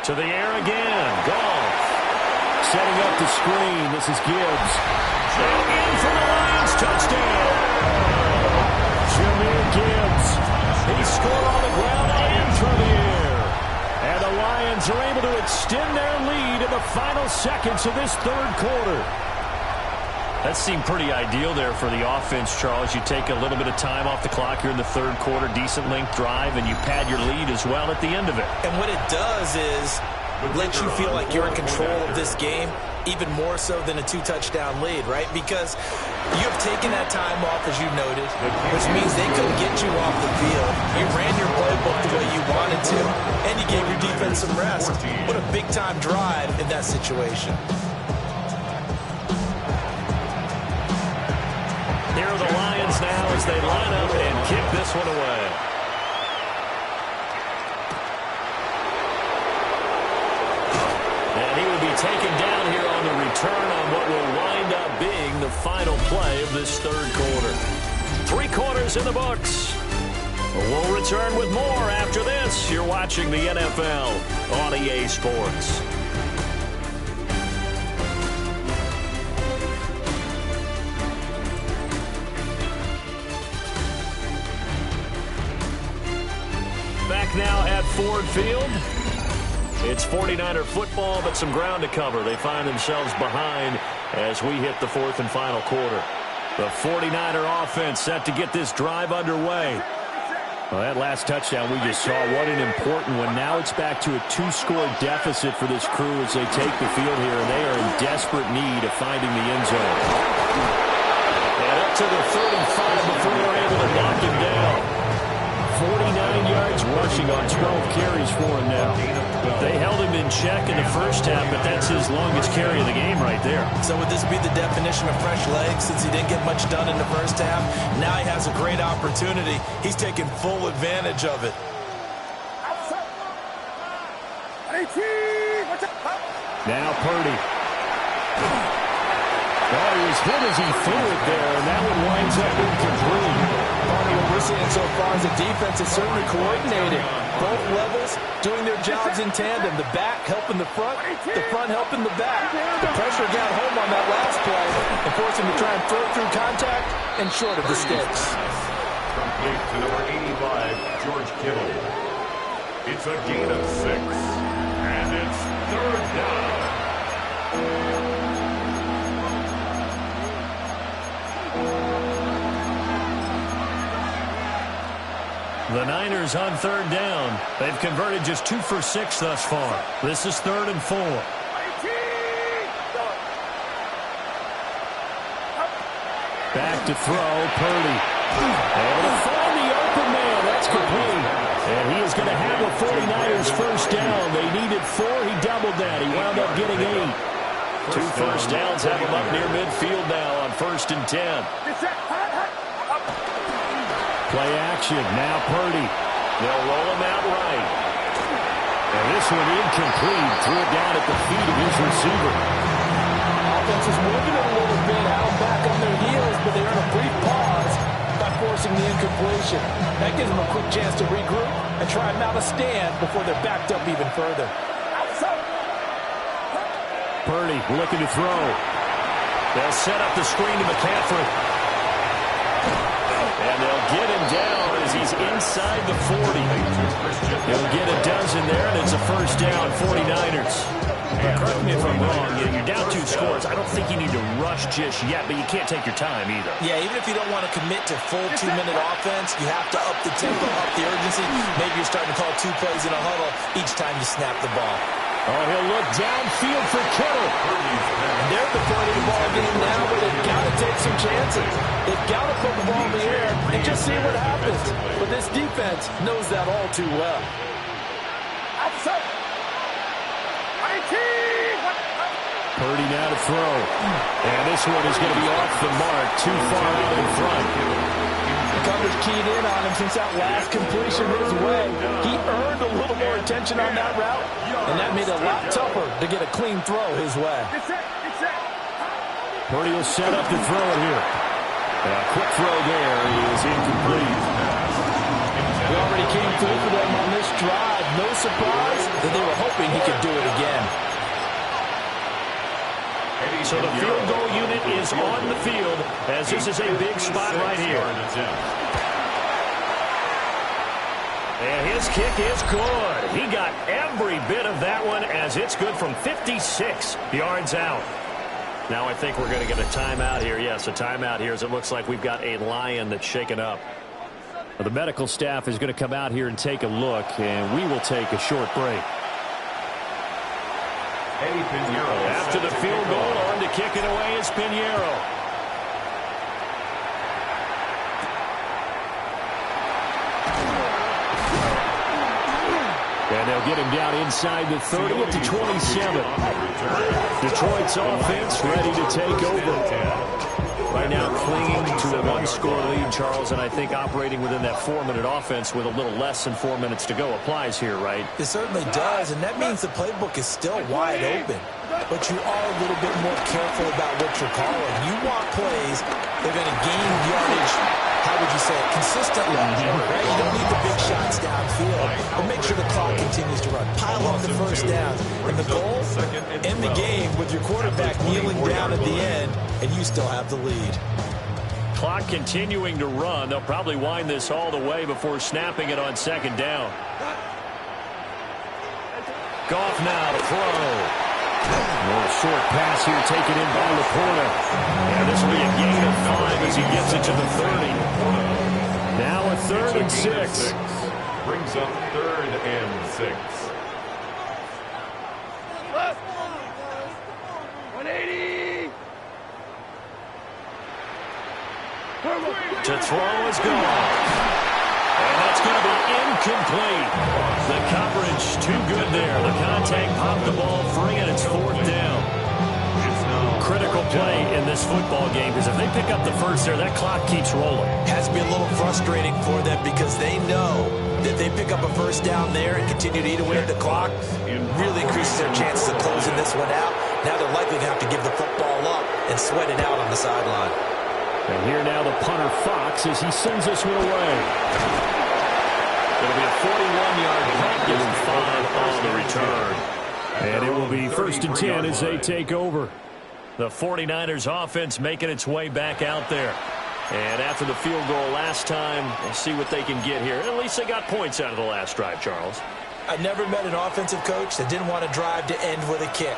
To the air again. Goff. setting up the screen. This is Gibbs. And in for the Lions touchdown. Jahmyr Gibbs. He scored on the ground and through the air. And the Lions are able to extend their lead in the final seconds of this third quarter. That seemed pretty ideal there for the offense, Charles. You take a little bit of time off the clock here in the third quarter, decent length drive, and you pad your lead as well at the end of it. And what it does is let you feel like you're in control of this game, even more so than a 2-touchdown lead, right? Because you have taken that time off, as you noted, which means they couldn't get you off the field. You ran your playbook the way you wanted to, and you gave your defense some rest. What a big-time drive in that situation. Here are the Lions now as they line up and kick this one away. And he will be taken down here on the return on what will wind up being the final play of this third quarter. 3 quarters in the books. We'll return with more after this. You're watching the NFL on EA Sports. Back now at Ford Field. It's 49er football, but some ground to cover. They find themselves behind as we hit the fourth and final quarter. The 49er offense set to get this drive underway. Well, that last touchdown we just saw, what an important one. Now it's back to a 2-score deficit for this crew as they take the field here, and they are in desperate need of finding the end zone. And up to the 35 before they're able to knock him down. 49 yards rushing on 12 carries for him now. They held him in check in the first half, but that's his longest carry of the game right there. So would this be the definition of fresh legs since he didn't get much done in the first half? Now he has a great opportunity. He's taking full advantage of it. Now Purdy. Oh, he was hit as he threw it there, and that one winds up incomplete. What we're seeing so far is the defense is certainly coordinated. Both levels doing their jobs in tandem. The back helping the front helping the back. The pressure got home on that last play and forced him to try and throw through contact and short of the sticks. Complete to number 85, George Kittle. It's a gain of 6, and it's third down. The Niners on third down. They've converted just 2 for 6 thus far. This is 3rd and 4. Back to throw, Purdy. Able to find the open man. That's complete. And he is going to have the 49ers first down. They needed 4. He doubled that. He wound up getting 8. 2 first downs have him up near midfield now on 1st and 10. Play action. Now Purdy. They'll roll him out right. And this one incomplete. Threw it down at the feet of his receiver. Offense is moving it a little bit out back on their heels, but they earn a brief pause by forcing the incompletion. That gives them a quick chance to regroup and try and mount a stand before they're backed up even further. Purdy looking to throw. They'll set up the screen to McCaffrey. And they'll get him down as he's inside the 40. He'll get a dozen there, and it's a first down, 49ers. Correct me if I'm wrong. You're down 2 scores. I don't think you need to rush just yet, but you can't take your time either. Yeah, even if you don't want to commit to full 2-minute offense, you have to up the tempo, up the urgency. Maybe you're starting to call 2 plays in a huddle each time you snap the ball. Oh, he'll look downfield for Kittle. And they're at the point of the ball game now where they've got to take some chances. They've got to put the ball in the air and just see what happens. But this defense knows that all too well. Purdy now to throw. And this one is going to be off the mark, too far out in front. The coverage keyed in on him since that last completion his way. He earned a little more attention on that route, and that made it a lot tougher to get a clean throw his way. Purdy will set up to throw it here. And a quick throw there is incomplete. He already came through for them on this drive. No surprise that they were hoping he could do it again. So the field goal unit is on the field as this is a big spot right here. And his kick is good. He got every bit of that one as it's good from 56 yards out. Now I think we're going to get a timeout here. Yes, a timeout here as it looks like we've got a Lion that's shaken up. Well, the medical staff is going to come out here and take a look, and we will take a short break. After the field goal, on to kick it away is Pinheiro. And they'll get him down inside the 30 at the 27. Detroit's offense ready to take over. Right now clinging to a one-score lead, Charles, and I think operating within that 4-minute offense with a little less than 4 minutes to go applies here, right? It certainly does, and that means the playbook is still wide open. But you are a little bit more careful about what you're calling. You want plays that are going to gain yardage, how would you say it, consistently, right? You don't need the big shots downfield, but make sure the clock continues to run. Pile up the first down. And the goal, end the game with your quarterback kneeling down at the end, and you still have the lead. Clock continuing to run. They'll probably wind this all the way before snapping it on second down. Goff now to throw. A little short pass here taken in by Laporta. And this will be a gain of 5 as he gets it to the 30. Now a 3rd and 6. Brings up 3rd and 6. 180. To throw is gone. And that's going to be incomplete. The coverage too good there. The contact popped the ball free, and it's 4th down. Critical play in this football game because if they pick up the first there, that clock keeps rolling. Has to be a little frustrating for them because they know that they pick up a first down there and continue to eat away at the clock. It really increases their chances of closing this one out. Now they're likely going to have to give the football up and sweat it out on the sideline. And here now the punter Fox as he sends this one away. It'll be a 41-yard punt, giving 5 on the return. And it will be 1st and 10 as they take over. The 49ers offense making its way back out there. And after the field goal last time, we'll see what they can get here. At least they got points out of the last drive, Charles. I never met an offensive coach that didn't want to drive to end with a kick.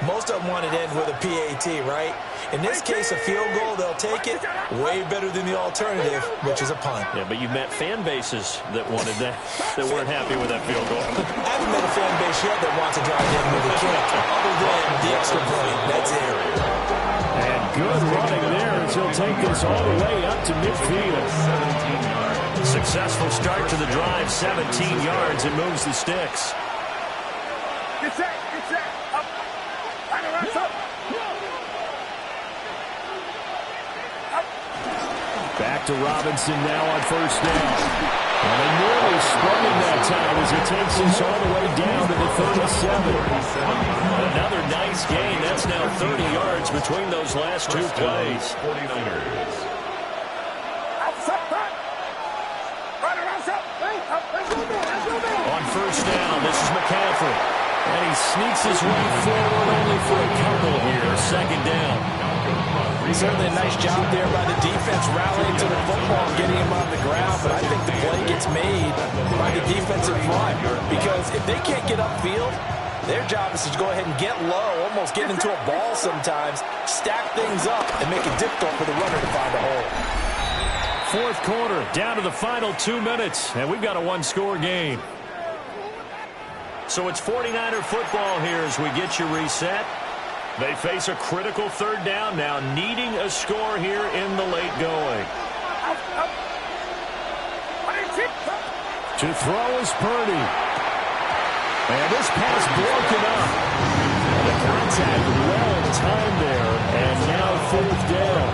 Most of them want to end with a PAT, right? In this case, a field goal, they'll take it. Way better than the alternative, which is a punt. Yeah, but you've met fan bases that wanted that, that weren't happy with that field goal. I haven't met a fan base yet that wants to drive in with a kick, other than the extra point. That's it. And good running there as he'll take this all the way up to midfield. 17 yards. Successful start to the drive, 17 yards, and moves the sticks. Get set, up. Up. Back to Robinson now on 1st down. And they nearly sprung him that time as he takes this all the way down to the 37. Another nice gain. That's now 30 yards between those last 2 plays. 49ers. On 1st down, this is McCaffrey. And he sneaks his way forward only for a couple here. 2nd down. Certainly a nice job there by the defense rallying to the football, getting him on the ground, but I think the play gets made by the defensive front because if they can't get upfield, their job is to go ahead and get low, almost get into a ball sometimes, stack things up, and make it difficult for the runner to find a hole. 4th quarter, down to the final 2 minutes, and we've got a 1-score game. So it's 49er football here as we get you reset. They face a critical 3rd down now, needing a score here in the late going. To throw is Purdy. And this pass broken up. And the contact well timed there, and now 4th down.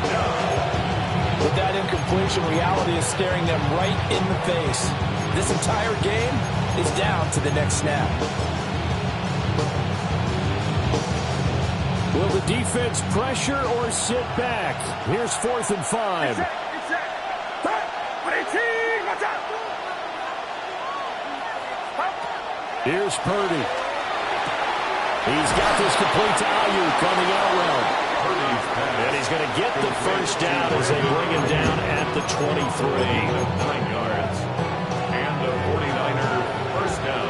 With that incompletion, reality is staring them right in the face. This entire game is down to the next snap. Will the defense pressure or sit back? Here's 4th and 5. Here's Purdy. He's got this complete to Ayuk on the out route. And he's going to get the first down as they bring him down at the 23. 9 yards. And the 49er first down.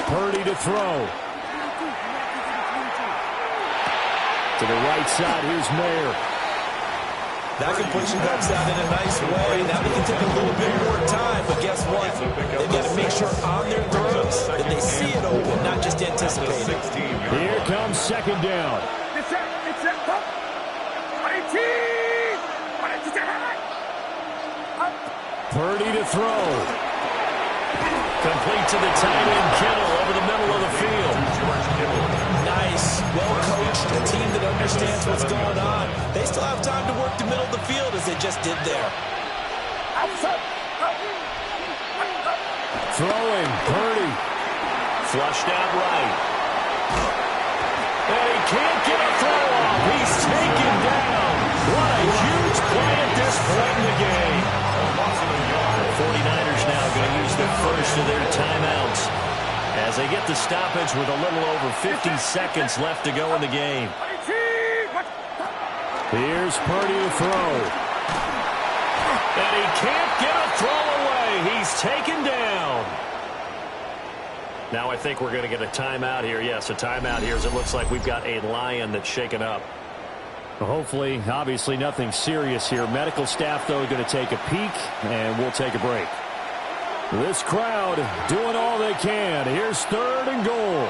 Purdy to throw. To the right side, here's Mayer. That completion comes out in a nice way. Now they can take a little bit more time, but guess what? They've got to make sure on their throws that they see it open, not just anticipate it. Here comes second down. Purdy to throw. Complete to the tight end, Kittle, over the middle of the field. Nice, well-coached, a team that understands what's going on. They still have time to work the middle of the field as they just did there. Throwing, Purdy. Flushed out right. And he can't get a throw off. He's taken down. What a huge play at this point in the game. The 49ers now going to use the first of their timeouts as they get the stoppage with a little over 50 seconds left to go in the game. Here's Purdy to throw. And he can't get a throw away. He's taken down. Now I think we're going to get a timeout here. Yes, a timeout here as it looks like we've got a Lion that's shaken up. Hopefully, obviously nothing serious here. Medical staff, though, going to take a peek, and we'll take a break. This crowd doing all they can. Here's third and goal.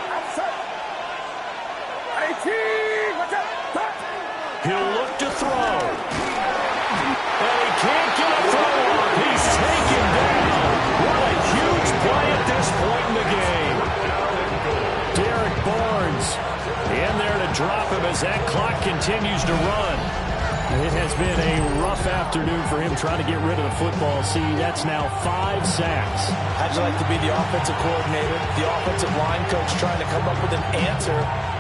He'll look to throw. And he can't get a throw off. He's taken down. What a huge play at this point in the game. Derek Barnes in there to drop him as that clock continues to run. It has been a rough afternoon for him trying to get rid of the football. See, that's now 5 sacks. How'd you like to be the offensive coordinator, the offensive line coach trying to come up with an answer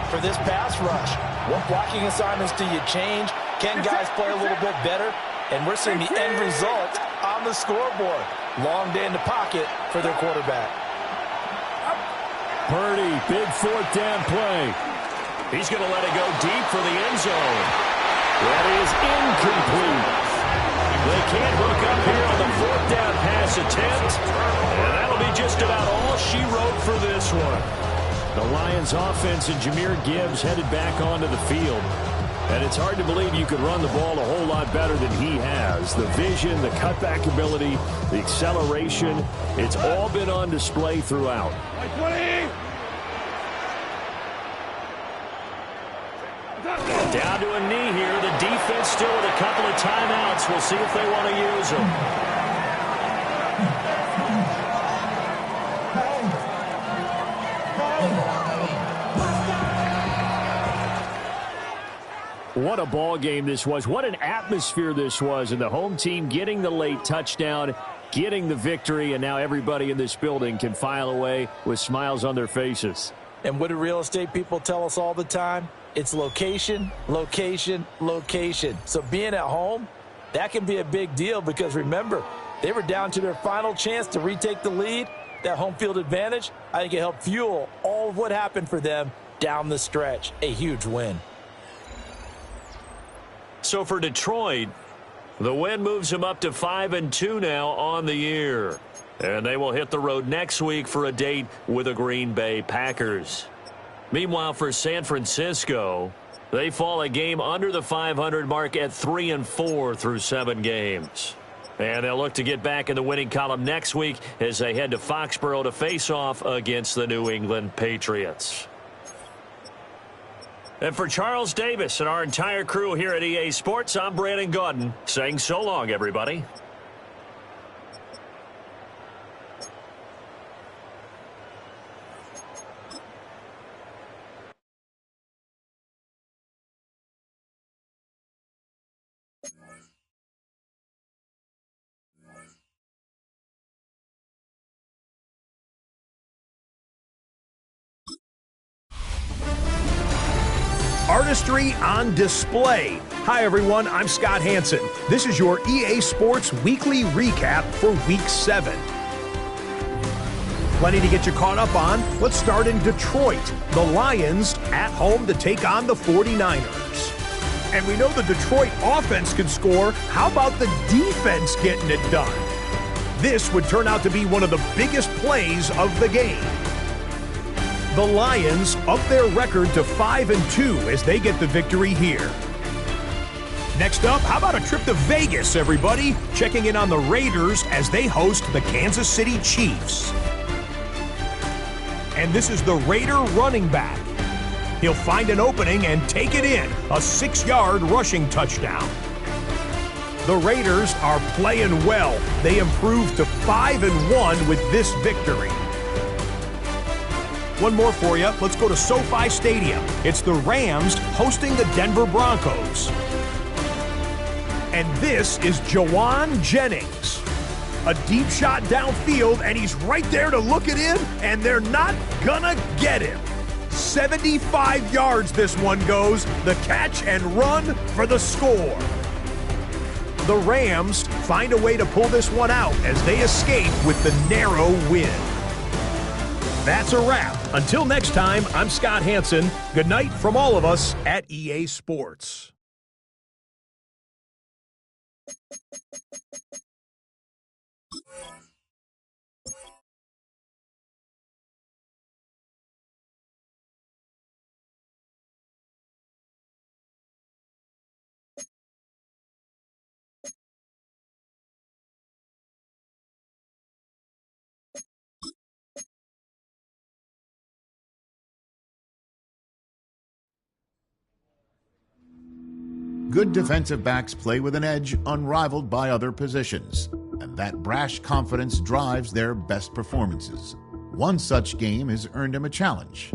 for this pass rush? What blocking assignments do you change? Can guys play a little bit better? And we're seeing the end result on the scoreboard. Long day in the pocket for their quarterback. Purdy, big fourth down play. He's going to let it go deep for the end zone. That is incomplete. They can't hook up here on the fourth down pass attempt. And that'll be just about all she wrote for this one. The Lions offense and Jahmyr Gibbs headed back onto the field. And it's hard to believe you could run the ball a whole lot better than he has. The vision, the cutback ability, the acceleration, it's all been on display throughout. Down to a knee here. The defense still with a couple of timeouts. We'll see if they want to use them. What a ball game this was. What an atmosphere this was. And the home team getting the late touchdown, getting the victory, and now everybody in this building can file away with smiles on their faces. And what do real estate people tell us all the time? It's location, location, location. So being at home, that can be a big deal because remember, they were down to their final chance to retake the lead. That home field advantage, I think it helped fuel all of what happened for them down the stretch. A huge win. So for Detroit, the win moves them up to 5-2 now on the year. And they will hit the road next week for a date with the Green Bay Packers. Meanwhile, for San Francisco, they fall a game under the 500 mark at 3-4 through 7 games. And they'll look to get back in the winning column next week as they head to Foxborough to face off against the New England Patriots. And for Charles Davis and our entire crew here at EA Sports, I'm Brandon Gaudin saying so long, everybody. Artistry on display. Hi, everyone. I'm Scott Hansen. This is your EA Sports Weekly Recap for Week 7. Plenty to get you caught up on. Let's start in Detroit. The Lions at home to take on the 49ers. And we know the Detroit offense can score. How about the defense getting it done? This would turn out to be one of the biggest plays of the game. The Lions up their record to 5-2 as they get the victory here. Next up, how about a trip to Vegas, everybody? Checking in on the Raiders as they host the Kansas City Chiefs. And this is the Raider running back. He'll find an opening and take it in. A 6-yard rushing touchdown. The Raiders are playing well. They improved to 5-1 with this victory. One more for you. Let's go to SoFi Stadium. It's the Rams hosting the Denver Broncos. And this is Jawan Jennings. A deep shot downfield, and he's right there to look it in, and they're not gonna get him. 75 yards this one goes. The catch and run for the score. The Rams find a way to pull this one out as they escape with the narrow win. That's a wrap. Until next time, I'm Scott Hanson. Good night from all of us at EA Sports. Good defensive backs play with an edge unrivaled by other positions, and that brash confidence drives their best performances. One such game has earned him a challenge.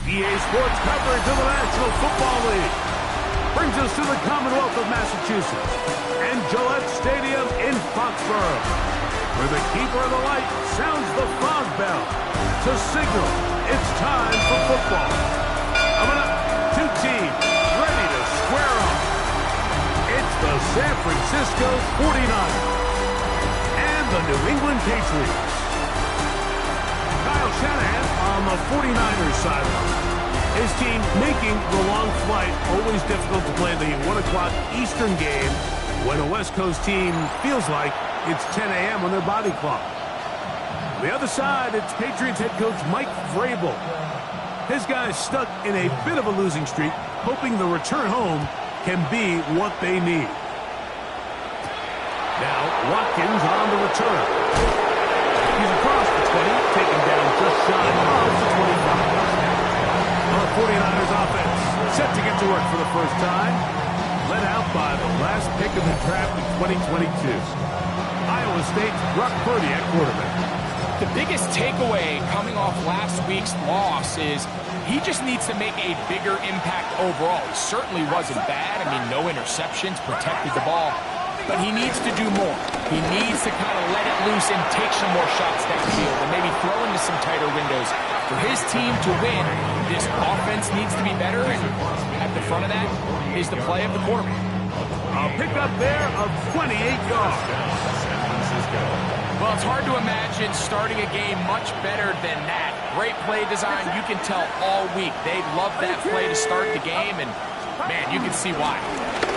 EA Sports coverage of the National Football League brings us to the Commonwealth of Massachusetts and Gillette Stadium in Foxborough, where the keeper of the light sounds the fog bell to signal it's time for football. Coming up, two teams ready to square off. It's the San Francisco 49ers and the New England Patriots. Kyle Shanahan on the 49ers sideline. His team making the long flight always difficult to play the 1 o'clock Eastern game when a West Coast team feels like it's 10 a.m. on their body clock. On the other side, it's Patriots head coach Mike Vrabel. His guys stuck in a bit of a losing streak, hoping the return home can be what they need. Now, Watkins on the return. He's across the 20, taken down just shy of the 25. The 49ers offense set to get to work for the first time. Led out by the last pick of the draft in 2022. Iowa State's Brock Purdy at quarterback. The biggest takeaway coming off last week's loss is he just needs to make a bigger impact overall. He certainly wasn't bad. I mean, no interceptions, protected the ball. But he needs to do more. He needs to kind of let it loose and take some more shots downfield and maybe throw into some tighter windows. For his team to win, this offense needs to be better, and at the front of that is the play of the quarterback. A pickup there of 28 yards. Well, it's hard to imagine starting a game much better than that. Great play design. You can tell all week they love that play to start the game, and, man, you can see why.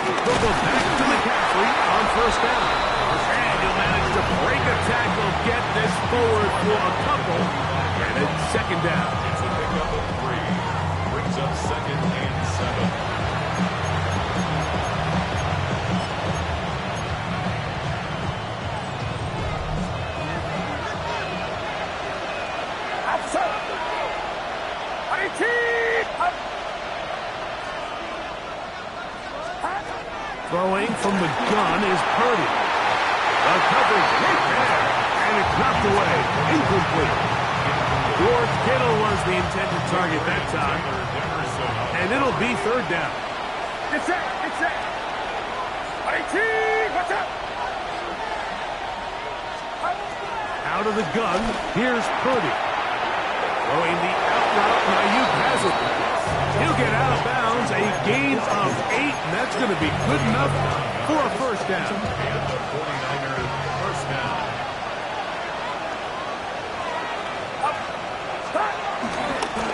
They'll go back to McCaffrey on first down. And he'll manage to break a tackle, get this forward for a couple, and it's second down. It's a pickup of 3. Brings up 2nd and 7. Throwing from the gun is Purdy. The coverage right there, and it's knocked away. Incomplete. George Kittle was the intended target that time, and it'll be third down. Get set, get set. Watch out. Out of the gun, here's Purdy. Throwing the out route, Ayuk has it. He'll get out of bounds, a gain of 8, and that's going to be good enough for a first down. And the 49ers first down.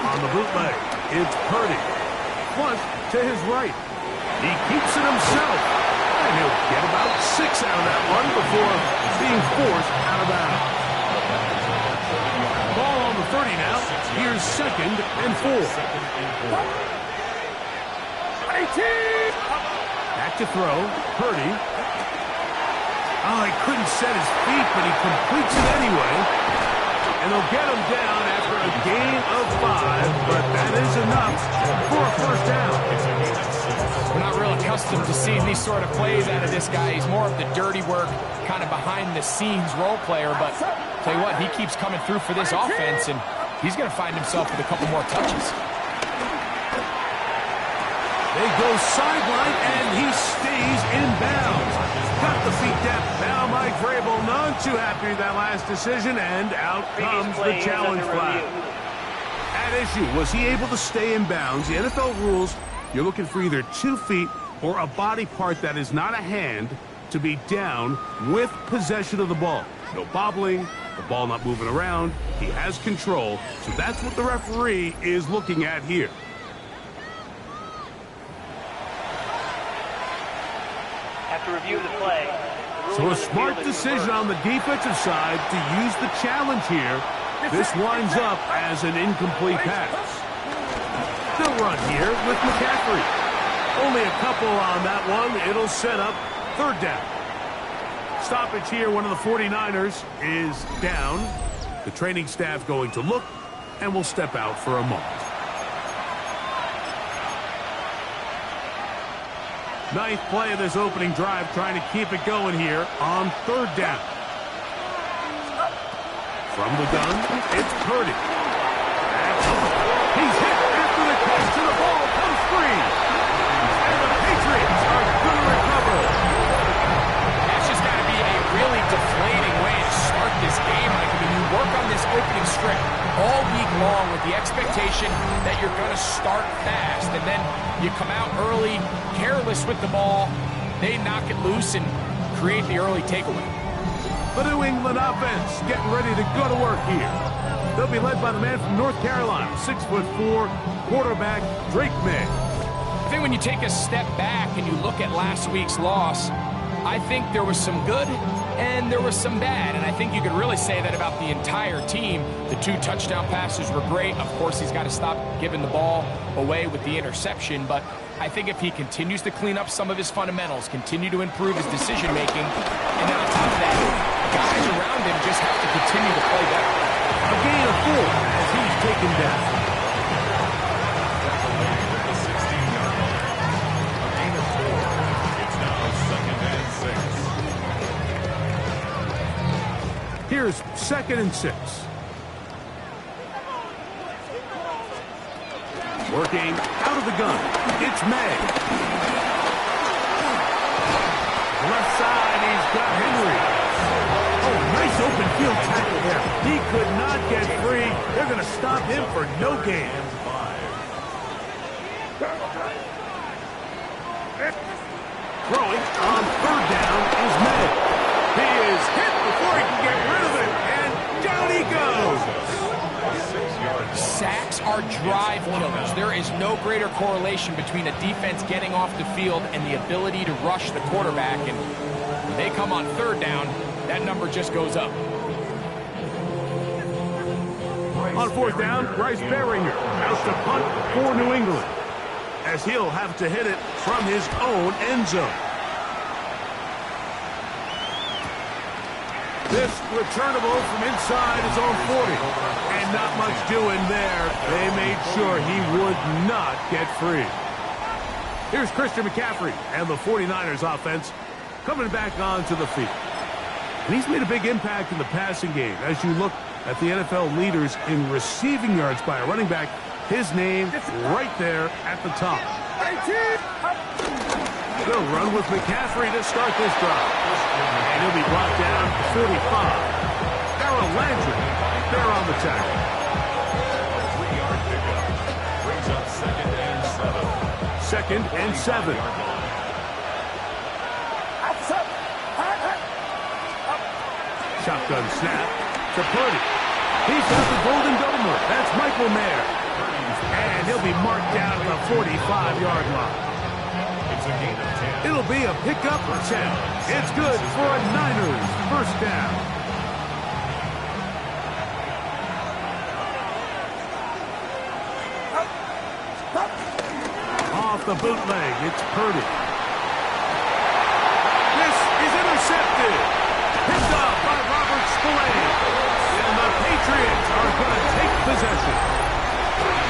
On the bootleg, it's Purdy. Flush to his right. He keeps it himself, and he'll get about 6 out of that one before being forced out of bounds. Ball on the 30 now. Here's 2nd and 4. Back to throw. Purdy. Oh, he couldn't set his feet, but he completes it anyway. And they'll get him down after a gain of 5, but that is enough for a first down. We're not real accustomed to seeing these sort of plays out of this guy. He's more of the dirty work, kind of behind-the-scenes role player, but tell you what, he keeps coming through for this offense, and he's going to find himself with a couple more touches. They go sideline, and he stays in bounds. Got the feet depth. Now Mike Vrabel not too happy with that last decision, and out comes the challenge flag. At issue, was he able to stay in bounds? The NFL rules, you're looking for either 2 feet or a body part that is not a hand to be down with possession of the ball. No bobbling, the ball not moving around. He has control, so that's what the referee is looking at here. After review of the play, So a smart decision on the defensive side to use the challenge here. This winds up as an incomplete pass. They'll run here with McCaffrey. Only a couple on that one. It'll set up third down. Stoppage here. One of the 49ers is down. The training staff going to look, and will step out for a moment. Ninth play of this opening drive, trying to keep it going here on third down. From the gun, it's Purdy. He's hit after the catch, and the ball comes free. And the Patriots are going to recover. That's just got to be a really deflating way to start this game. Like, I mean, you work on this opening strip all week long with the expectation that you're going to start fast, and then you come out early, careless with the ball. They knock it loose and create the early takeaway. The New England offense getting ready to go to work here. They'll be led by the man from North Carolina, 6'4", quarterback Drake May. I think when you take a step back and you look at last week's loss, I think there was some good and there was some bad. And I think you could really say that about the entire team. The 2 touchdown passes were great. Of course, he's got to stop giving the ball away with the interception. But I think if he continues to clean up some of his fundamentals, continue to improve his decision-making, and then on top of that, guys around him just have to continue to play better. A gain of 4 as he's taken down. The 16-yard line. A gain of 4. It's now 2nd and 6. Here's 2nd and 6. Working out of the gun. It's May. Left side, he's got Henry. Oh, nice open field tackle there. He could not get free. They're going to stop him for no gain. Throwing on third down is May. He is hit before he can get rid of it, and down he goes. Sacks are drive killers. There is no greater correlation between a defense getting off the field and the ability to rush the quarterback. And when they come on third down, that number just goes up. On fourth down, Bryce Baringer out to punt for New England, as he'll have to hit it from his own end zone. This returnable from inside his own 40. And not much doing there. They made sure he would not get free. Here's Christian McCaffrey and the 49ers offense coming back onto the field. And he's made a big impact in the passing game. As you look at the NFL leaders in receiving yards by a running back, his name right there at the top. They'll run with McCaffrey to start this drive. And he'll be brought down to 45. Harold Landry there on the tackle. 3-yard pickup. Brings up 2nd and 7. 2nd and 7. Shotgun snap to Purdy. He's got the golden domer. That's Michael Mayer. And he'll be marked down at the 45-yard line. It's a gain of 10. It'll be a pickup for 10. It's good for a Niners first down. Off the bootleg, it's Purdy. This is intercepted. Picked up by Robert Spillane. And the Patriots are going to take possession.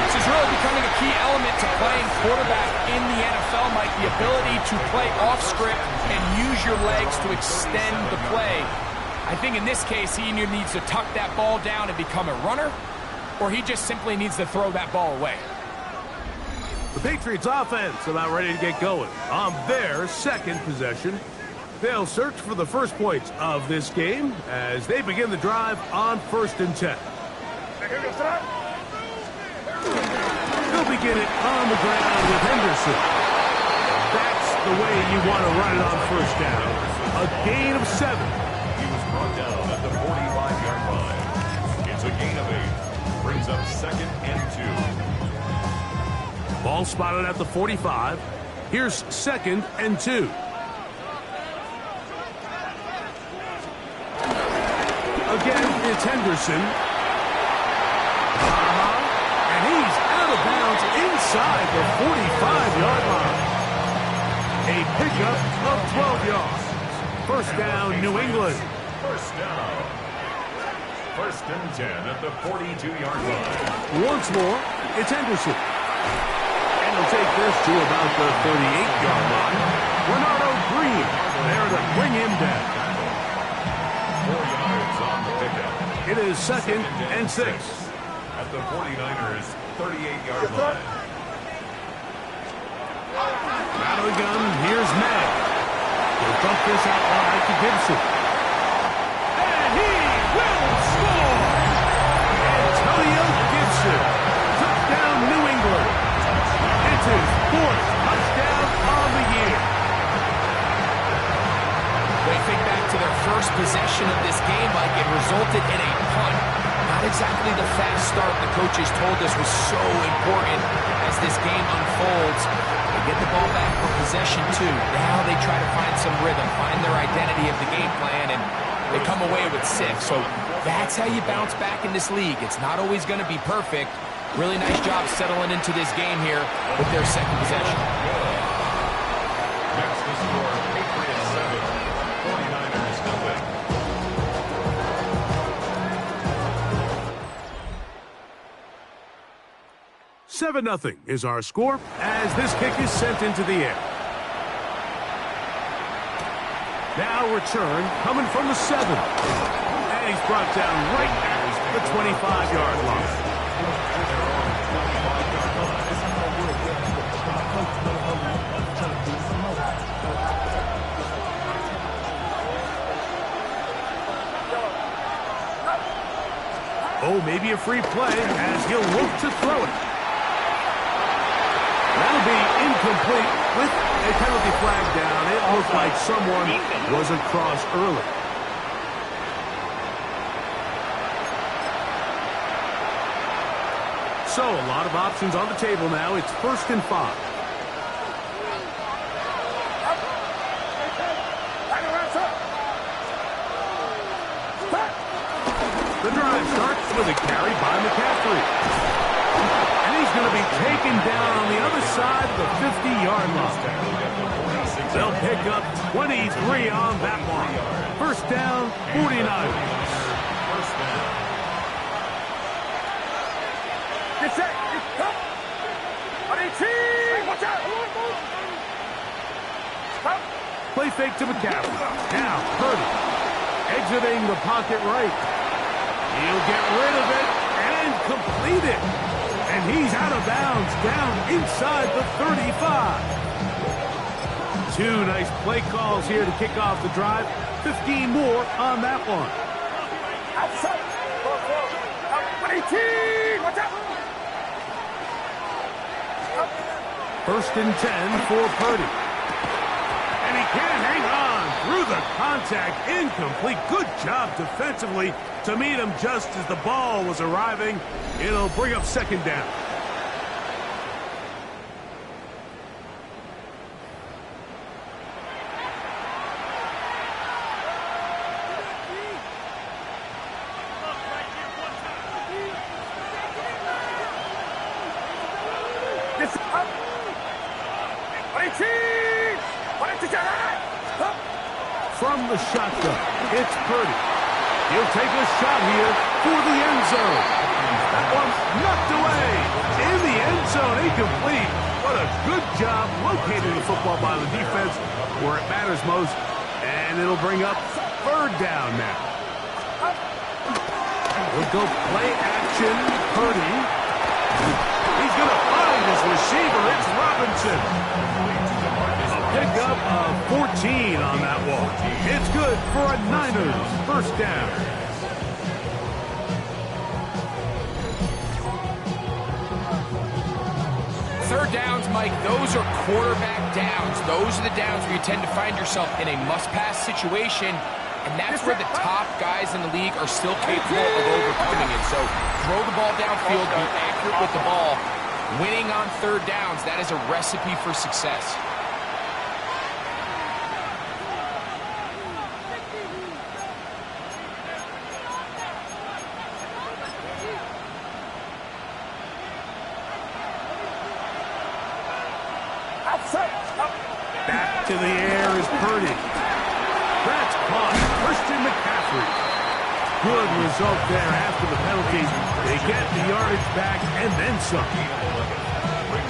This is really becoming a key element to playing quarterback in the NFL, Mike. The ability to play off script and use your legs to extend the play. I think in this case, he either needs to tuck that ball down and become a runner, or he just simply needs to throw that ball away. The Patriots offense about ready to get going on their second possession. They'll search for the first points of this game as they begin the drive on 1st and 10. They'll begin it on the ground with Henderson. That's the way you want to run it on first down. A gain of 7. He was brought down at the 45-yard line. It's a gain of 8. Brings up 2nd and 2. Ball spotted at the 45. Here's 2nd and 2. Again, it's Henderson. And he's out of bounds inside the 45-yard line. A pickup of 12 yards. First down, New England. First down. First and 10 at the 42-yard line. Once more, it's Henderson. And he'll take this to about the 38-yard line. Bernardo Green there to bring him down. 4 yards on the pickup. It is second and 6. At the 49ers' 38-yard line. Out of the gun, here's Matt. He'll dump this out wide to Gibson. And he will score! Antonio Gibson took down New England. It's his 4th touchdown on the year. They think back to their first possession of this game, like it resulted in a punt. Not exactly the fast start the coaches told us was so important as this game unfolds. They get the ball back for possession 2. Now they try to find some rhythm, find their identity of the game plan, and they come away with 6. So that's how you bounce back in this league. It's not always going to be perfect. Really nice job settling into this game here with their second possession. Next to score, Patriots 7, 49ers nothing. $7-0 is our score as this kick is sent into the air. Now return coming from the 7. And he's brought down right at the 25-yard line. Oh, maybe a free play as he'll look to throw it. That'll be incomplete with a penalty flag down. It looked like someone was across early. So a lot of options on the table now. It's 1st and 5. The drive starts with a carry by McCaffrey. And he's going to be taken down on the other side of the 50-yard line. They'll pick up 23 on that one. First down, 49ers. First down. Get set. Stop. Watch out. Stop. Play fake to McCaffrey. Now, Purdy. Exiting the pocket right. He'll get rid of it and complete it. And he's out of bounds down inside the 35. 2 nice play calls here to kick off the drive. 15 more on that one. Outside. 18. Watch out. First and 10 for Purdy. And he can't hang on through the contact. Incomplete. Good job defensively to meet him just as the ball was arriving. It'll bring up second down. From the shotgun, it's Purdy. He'll take a shot here for the end zone. That one's knocked away. In the end zone, incomplete. What a good job locating the football by the defense where it matters most. And it'll bring up third down now. We'll go play action. Purdy. He's going to find his receiver. It's Robinson. Pickup of 14 on that one. It's good for a Niners first down. Third downs, Mike, those are quarterback downs. Those are the downs where you tend to find yourself in a must-pass situation, and that's where the top guys in the league are still capable of overcoming it. So throw the ball downfield, be accurate with the ball. Winning on third downs, that is a recipe for success. Back to the air is Purdy. That's caught. Christian McCaffrey. good result there after the penalty. They get the yardage back and then some.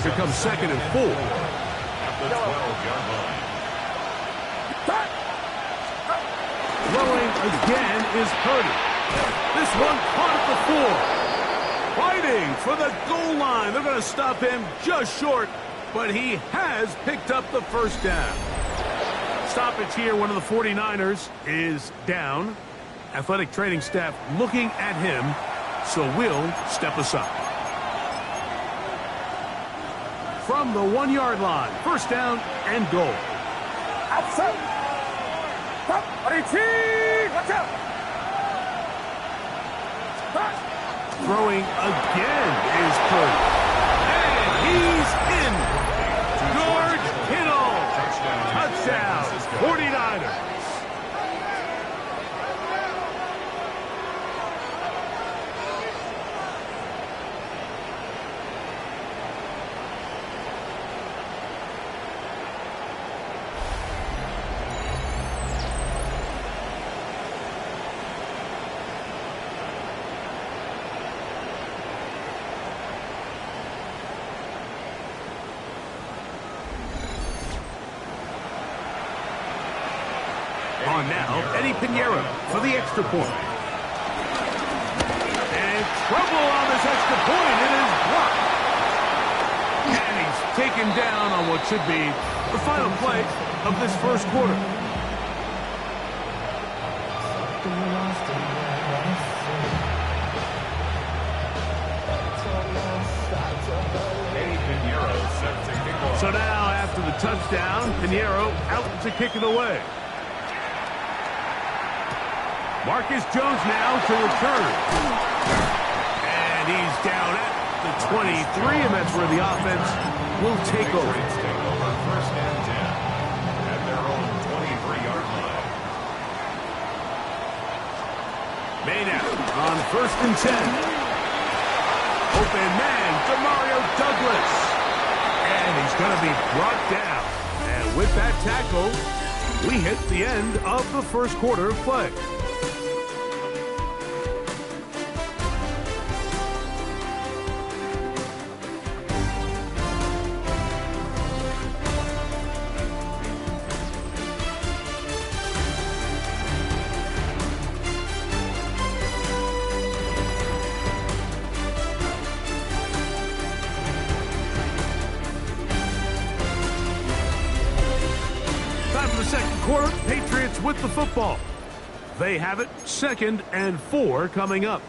Here comes 2nd and 4. At the 12-yard line. Throwing again is Purdy. This one caught at the 4. Fighting for the goal line. They're going to stop him just short, but he has picked up the first down. Stoppage here. One of the 49ers is down. Athletic training staff looking at him, so will step aside. From the 1-yard line, first down and goal. Outside. Stop. Watch out. Throwing again is Purdy. And he's in. George Kittle. Touchdown. 49ers. On now, Eddie Pinheiro for the extra point. And trouble on this extra point. It is blocked. And he's taken down on what should be the final play of this first quarter. Eddie Pinheiro set to kick off. So now, after the touchdown, Pinheiro out to kick it away. Marcus Jones now to return. And he's down at the 23, and that's where the offense will take over. Patriots take over first and 10 at their own 23-yard line. Maynard on first and 10. Open man, Demario Douglas. And he's going to be brought down. And with that tackle, we hit the end of the first quarter of play. Quarter, Patriots with the football. They have it 2nd and 4 coming up.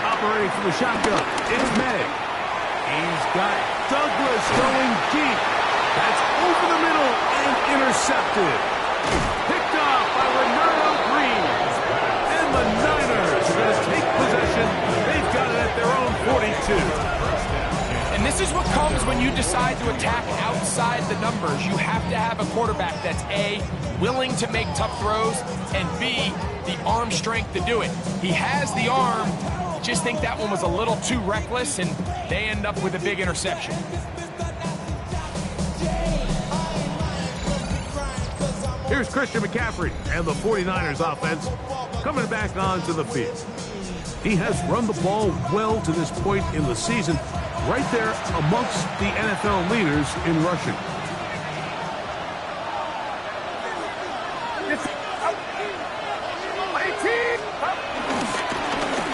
Operating from the shotgun, it's May. He's got Douglas going deep. That's over the middle and intercepted. Picked off by Renato Green. And the Niners are going to take possession. They've got it at their own 42. And this is what comes when you decide to attack outside the numbers. You have to have a quarterback that's A, willing to make tough throws, and B, the arm strength to do it. He has the arm. Just think that one was a little too reckless, and they end up with a big interception. Here's Christian McCaffrey and the 49ers offense coming back onto the field. He has run the ball well to this point in the season, right there amongst the NFL leaders in rushing.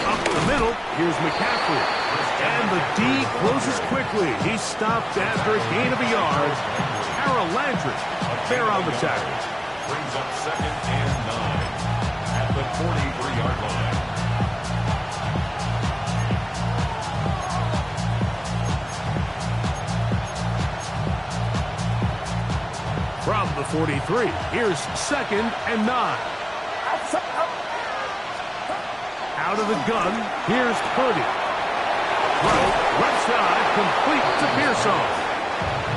Up the middle, here's McCaffrey. And the D closes quickly. He's stopped after a gain of a yard. Harold Landry there on the tackle. Brings up 2nd and 9 at the 43-yard line. From the 43, here's 2nd and 9. Out of the gun, here's Purdy. Throw, left side, complete to Pearson.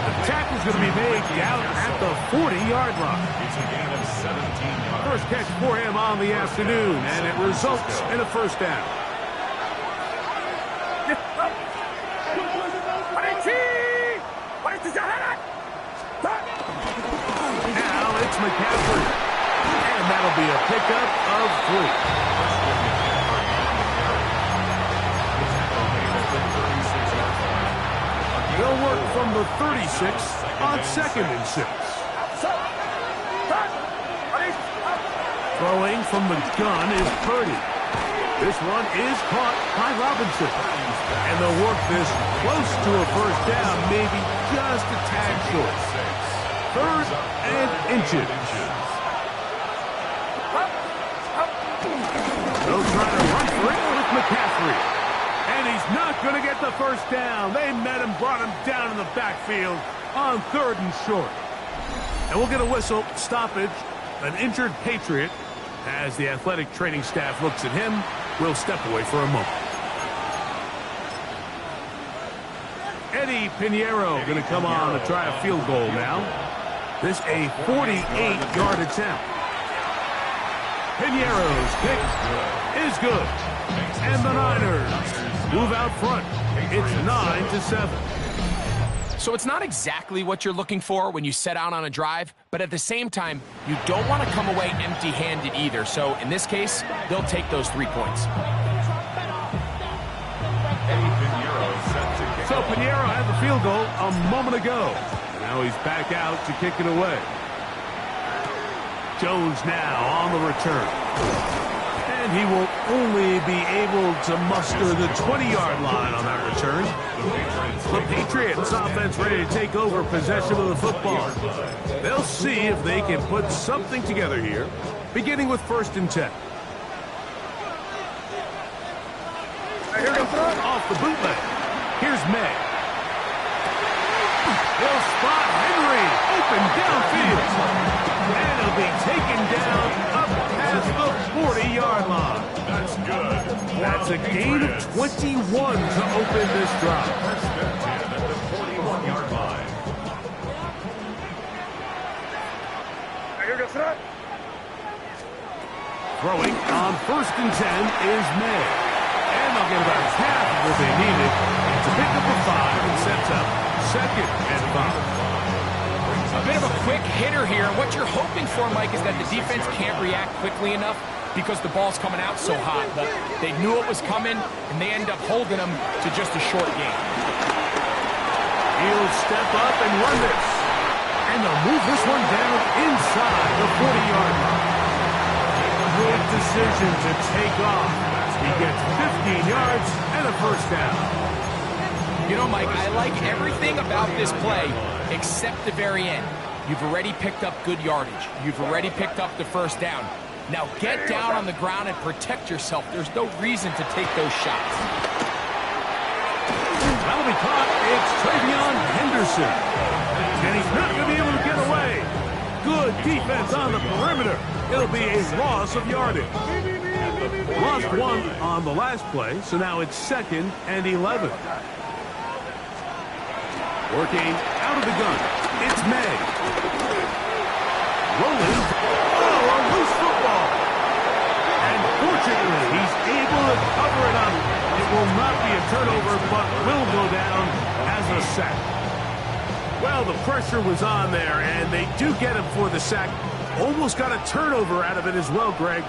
The tackle's going to be made down at the 40-yard line. It's a gain of 17 yards. First catch for him on the afternoon, and it results in a first down. McCaffrey. And that'll be a pickup of 3. They'll work from the 36 on 2nd and 6. Throwing from the gun is Purdy. This one is caught by Robinson. And they'll work this close to a first down, maybe just a tad short. 3rd and inches. They'll try to run for it with McCaffrey. And he's not going to get the first down. They met him, brought him down in the backfield on 3rd and short. And we'll get a whistle, stoppage, an injured Patriot. As the athletic training staff looks at him, we'll step away for a moment. Eddie Pinheiro going to come on to try a field goal now. This a 48-yard attempt. Pinheiro's kick is good. And the Niners move out front. It's 9-7. So it's not exactly what you're looking for when you set out on a drive, but at the same time, you don't want to come away empty-handed either. So in this case, they'll take those 3 points. So Pinheiro had the field goal a moment ago. Now he's back out to kick it away. Jones now on the return. And he will only be able to muster the 20-yard line on that return. The Patriots offense ready to take over possession of the football. They'll see if they can put something together here, beginning with 1st and 10. Off the bootleg. Here's May. They'll spot Henry open downfield. And he'll be taken down up past the 40-yard line. That's good. That's a gain of 21 to open this drive. First and 10 at the 41-yard line. Throwing on 1st and 10 is May. And they'll get about half of what they needed to pick up a 5 and sets up 2nd and 5. A bit of a quick hitter here. What you're hoping for, Mike, is that the defense can't react quickly enough because the ball's coming out so hot. But they knew it was coming, and they end up holding them to just a short game. He'll step up and run this. And they'll move this one down inside the 40-yard line. Good decision to take off. He gets 15 yards and a first down. You know, Mike, I like everything about this play except the very end. You've already picked up good yardage. You've already picked up the first down. Now get down on the ground and protect yourself. There's no reason to take those shots. That'll be caught. It's Travion Henderson. And he's not going to be able to get away. Good defense on the perimeter. It'll be a loss of yardage. Lost 1 on the last play, so now it's 2nd and 11. Working out of the gun. It's May. Rolling. Oh, a loose football. And fortunately, he's able to cover it up. It will not be a turnover, but will go down as a sack. Well, the pressure was on there, and they do get him for the sack. Almost got a turnover out of it as well, Greg.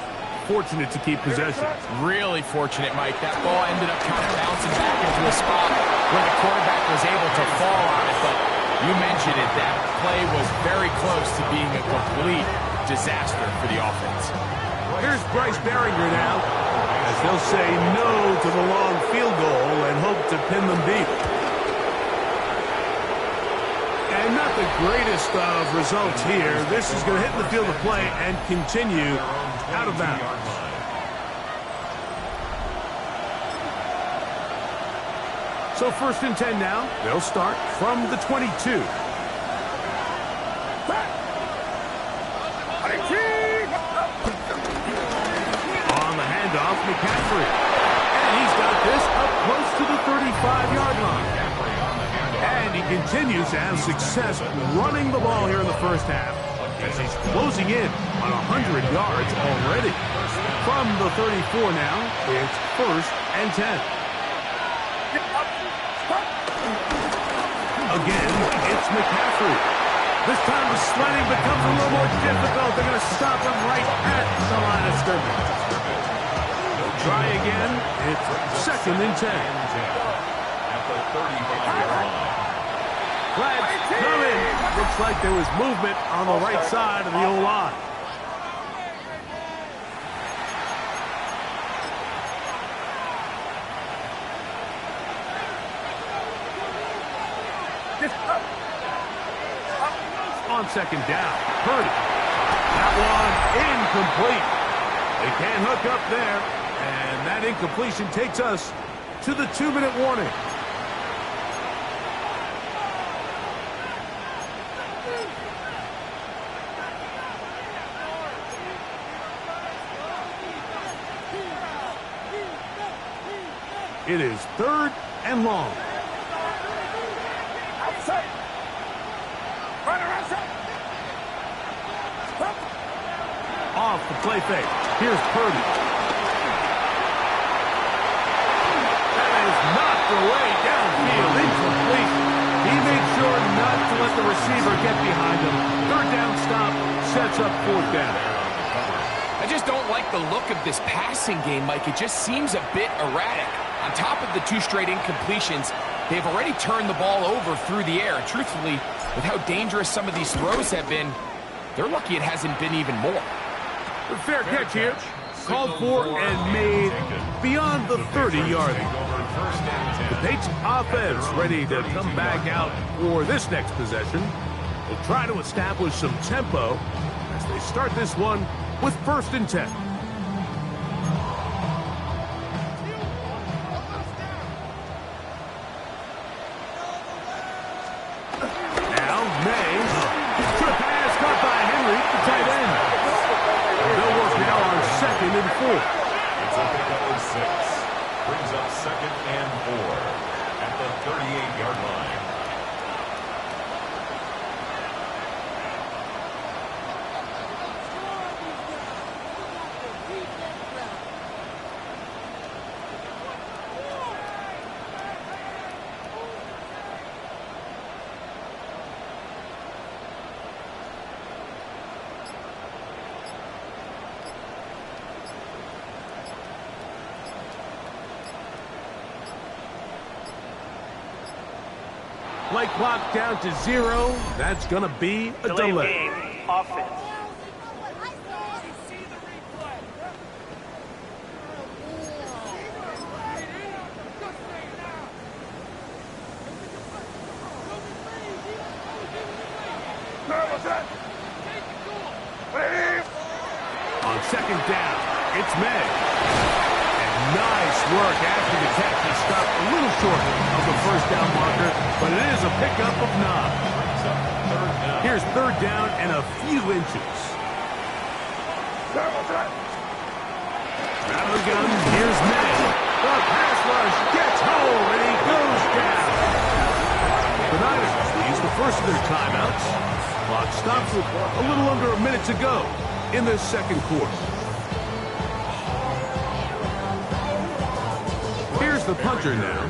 Fortunate to keep possession. Really fortunate, Mike. That ball ended up kind of bouncing back into a spot where the quarterback was able to fall on it, but you mentioned it, that play was very close to being a complete disaster for the offense. Here's Bryce Behringer now, as they'll say no to the long field goal and hope to pin them deep. And not the greatest of results here. This is going to hit the field of play and continue out of bounds. So 1st and 10 now. They'll start from the 22. On the handoff, McCaffrey. And he's got this up close to the 35-yard line. And he continues to have success running the ball here in the first half, as he's closing in on 100 yards already. From the 34 now, it's 1st and 10. Again, it's McCaffrey. This time the sledding becomes a little more difficult. They're going to stop him right at the line of scrimmage. They'll try again. It's 2nd and 10. At the 35-yard line. Flags coming. Looks like there was movement on the right side of the O-line. On 2nd down, Purdy. That one incomplete. They can't hook up there, and that incompletion takes us to the 2-minute warning. It is 3rd and long. Outside. Runner outside. Stop. Off the play fake. Here's Purdy. That is knocked away downfield. Incomplete. He made sure not to let the receiver get behind him. 3rd down stop sets up 4th down. I just don't like the look of this passing game, Mike. It just seems a bit erratic. On top of the 2 straight incompletions, they've already turned the ball over through the air. Truthfully, with how dangerous some of these throws have been, they're lucky it hasn't been even more. Fair catch here. Called for and made beyond the 30-yard line. The Patriots offense ready to come back out for this next possession. They'll try to establish some tempo as they start this one with 1st and 10. And 4. It's a pickup of 6. Brings up 2nd and 4 at the 38-yard line. Play clock down to 0. That's going to be a delay. Game. Offense. On 2nd down, it's May. Nice work after the catch. He stopped a little short of the 1st down marker, but it is a pickup of 9. Here's 3rd down and a few inches. Out of the gun, here's May. The pass rush gets home, and he goes down. The Niners use the first of their timeouts. Clock stops with a little under a minute to go in this 2nd quarter. The punter now,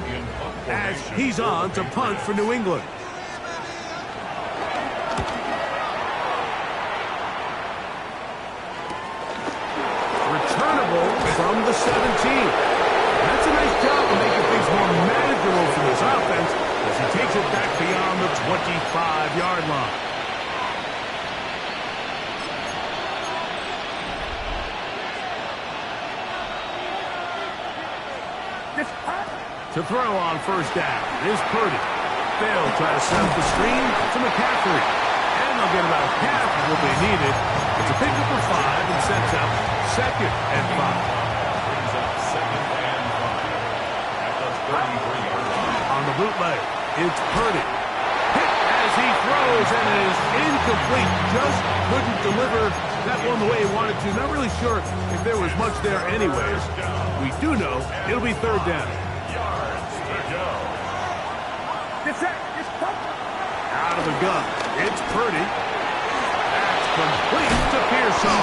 as he's on to punt for New England. Returnable from the 17. That's a nice job of making things more manageable for this offense as he takes it back beyond the 25-yard line. To throw on 1st down is Purdy. They'll try to set up the screen to McCaffrey. And they'll get about half of what they needed. It's a pickup of 5 and sets up 2nd and 5. Brings up 2nd and 5 at the 33-yard line. On the bootleg, it's Purdy. Hit as he throws, and it is incomplete. Just couldn't deliver that one the way he wanted to. Not really sure if there was much there anyways. We do know it'll be 3rd down. Out of the gun, it's Purdy. That's complete to Pearson.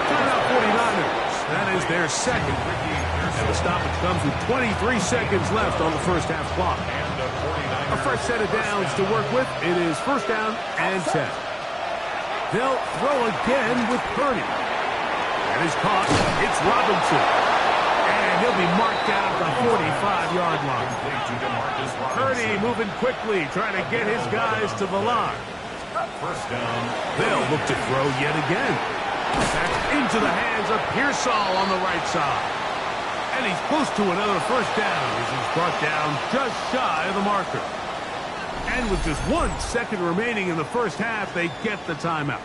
Timeout 49ers. That is their 2nd. And the stoppage comes with 23 seconds left on the 1st half clock. And the 49ers A fresh set of downs to work with. It is first down and 10. They'll throw again with Purdy. And his caught. It's Robinson. And he'll be marked down at the 45-yard line. Purdy moving quickly, trying to get his guys to the line. First down. They'll look to throw yet again. Back into the hands of Pearsall on the right side. And he's close to another first down as he's brought down just shy of the marker. And with just 1 second remaining in the first half, they get the timeout.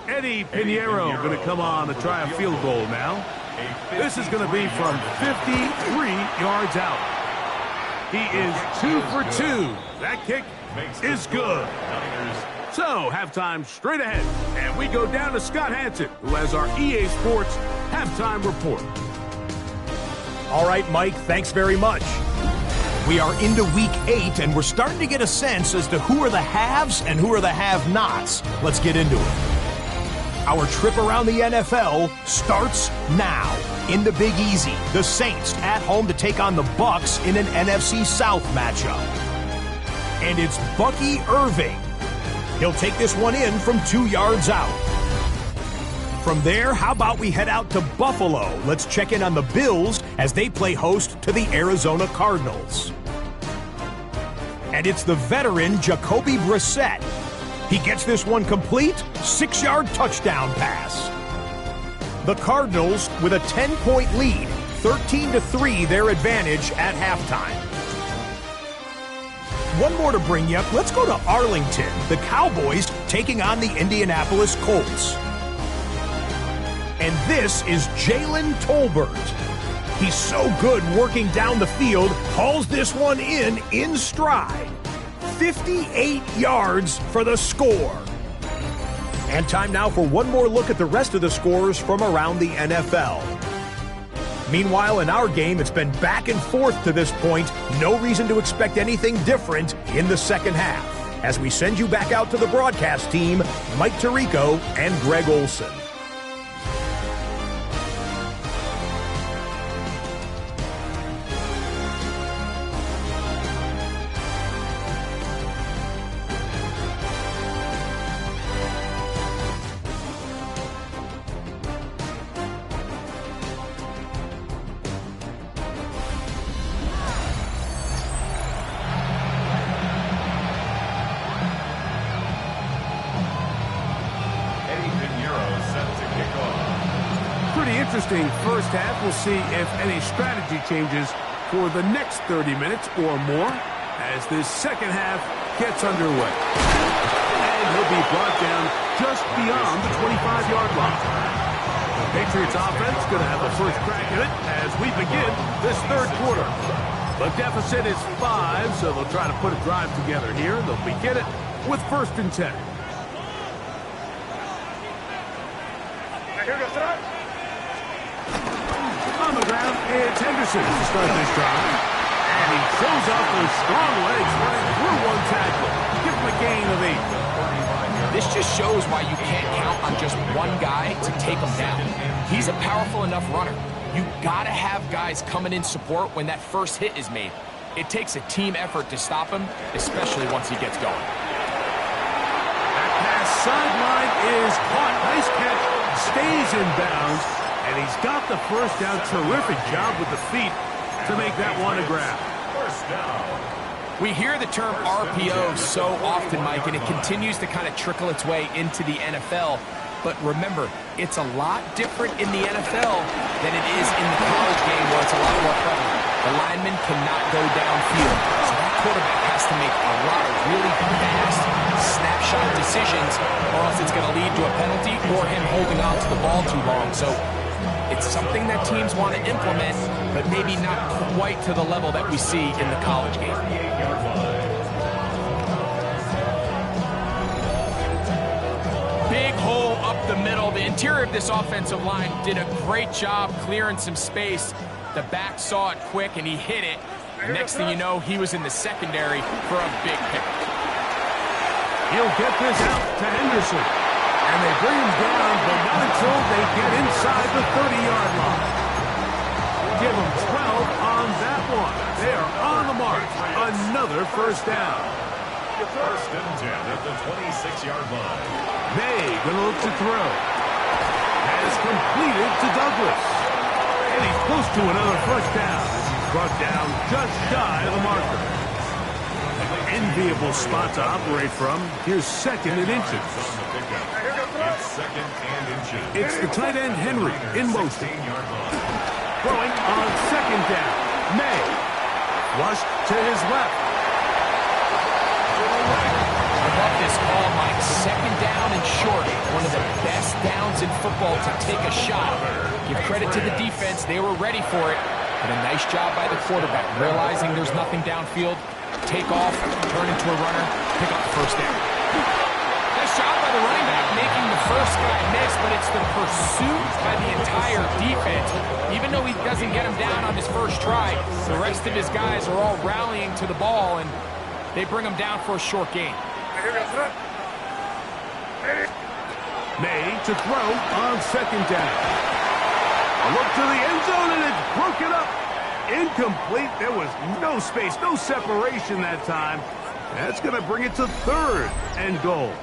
Eddie Pinheiro going to come on to try a field goal now. This is going to be from 53 yards out. He is 2 for 2. That kick is good. So, halftime straight ahead. And we go down to Scott Hansen, who has our EA Sports halftime report. All right, Mike, thanks very much. We are into week 8, and we're starting to get a sense as to who are the haves and who are the have-nots. Let's get into it. Our trip around the NFL starts now. In the Big Easy, the Saints at home to take on the Bucs in an NFC South matchup. And it's Bucky Irving. He'll take this one in from 2 yards out. From there, how about we head out to Buffalo? Let's check in on the Bills as they play host to the Arizona Cardinals. And it's the veteran Jacoby Brissett. He gets this one complete, 6-yard touchdown pass. The Cardinals with a 10-point lead, 13-3 their advantage at halftime. One more to bring you up. Let's go to Arlington. The Cowboys taking on the Indianapolis Colts. And this is Jalen Tolbert. He's so good working down the field, hauls this one in stride. 58 yards for the score. And time now for one more look at the rest of the scores from around the NFL. Meanwhile, in our game, it's been back and forth to this point. No reason to expect anything different in the second half. As we send you back out to the broadcast team, Mike Tirico and Greg Olson. Interesting first half. We'll see if any strategy changes for the next 30 minutes or more as this second half gets underway. And he'll be brought down just beyond the 25-yard line. The Patriots offense going to have a first crack at it as we begin this third quarter. The deficit is 5, so they'll try to put a drive together here. They'll begin it with 1st and 10. Here goes the On the ground, it's Henderson to start this drive. And he shows up with strong legs running through one tackle. Give him a gain of 8. This just shows why you can't count on just one guy to take him down. He's a powerful enough runner. You gotta have guys coming in support when that first hit is made. It takes a team effort to stop him, especially once he gets going. That pass sideline is caught. Nice catch. Stays in bounds. And he's got the first down. Terrific job with the feet to make that one a grab. First down. We hear the term RPO so often, Mike, and it continues to kind of trickle its way into the NFL. But remember, it's a lot different in the NFL than it is in the college game where it's a lot more prevalent. The lineman cannot go downfield. So that quarterback has to make a lot of really fast snapshot decisions or else it's going to lead to a penalty or him holding on to the ball too long. So it's something that teams want to implement, but maybe not quite to the level that we see in the college game. Big hole up the middle. The interior of this offensive line did a great job clearing some space. The back saw it quick, and he hit it. Next thing you know, he was in the secondary for a big pick. He'll get this out to Henderson. And they bring him down, but not until they get inside the 30-yard line. Give them 12 on that one. They are on the mark. Another first down. First and 10 at the 26-yard line. May gonna look to throw. Has completed to Douglas. And he's close to another first down as he's brought down just shy of the marker. Enviable spot to operate from. Here's second and inches. It's second and inches. It's the tight end Henry in motion. Throwing on second down. May. Flushed to his left. I love this call, Mike. Second down and short. One of the best downs in football to take a shot. Give credit to the defense. They were ready for it. But a nice job by the quarterback, realizing there's nothing downfield. Take off, turn into a runner, pick up the first down. Nice job by the running back, making the first guy miss, but it's the pursuit by the entire defense. Even though he doesn't get him down on his first try, the rest of his guys are all rallying to the ball, and they bring him down for a short gain. May to throw on second down. A look to the end zone, and it's broken up. Incomplete. There was no space, no separation that time. That's going to bring it to third and goal.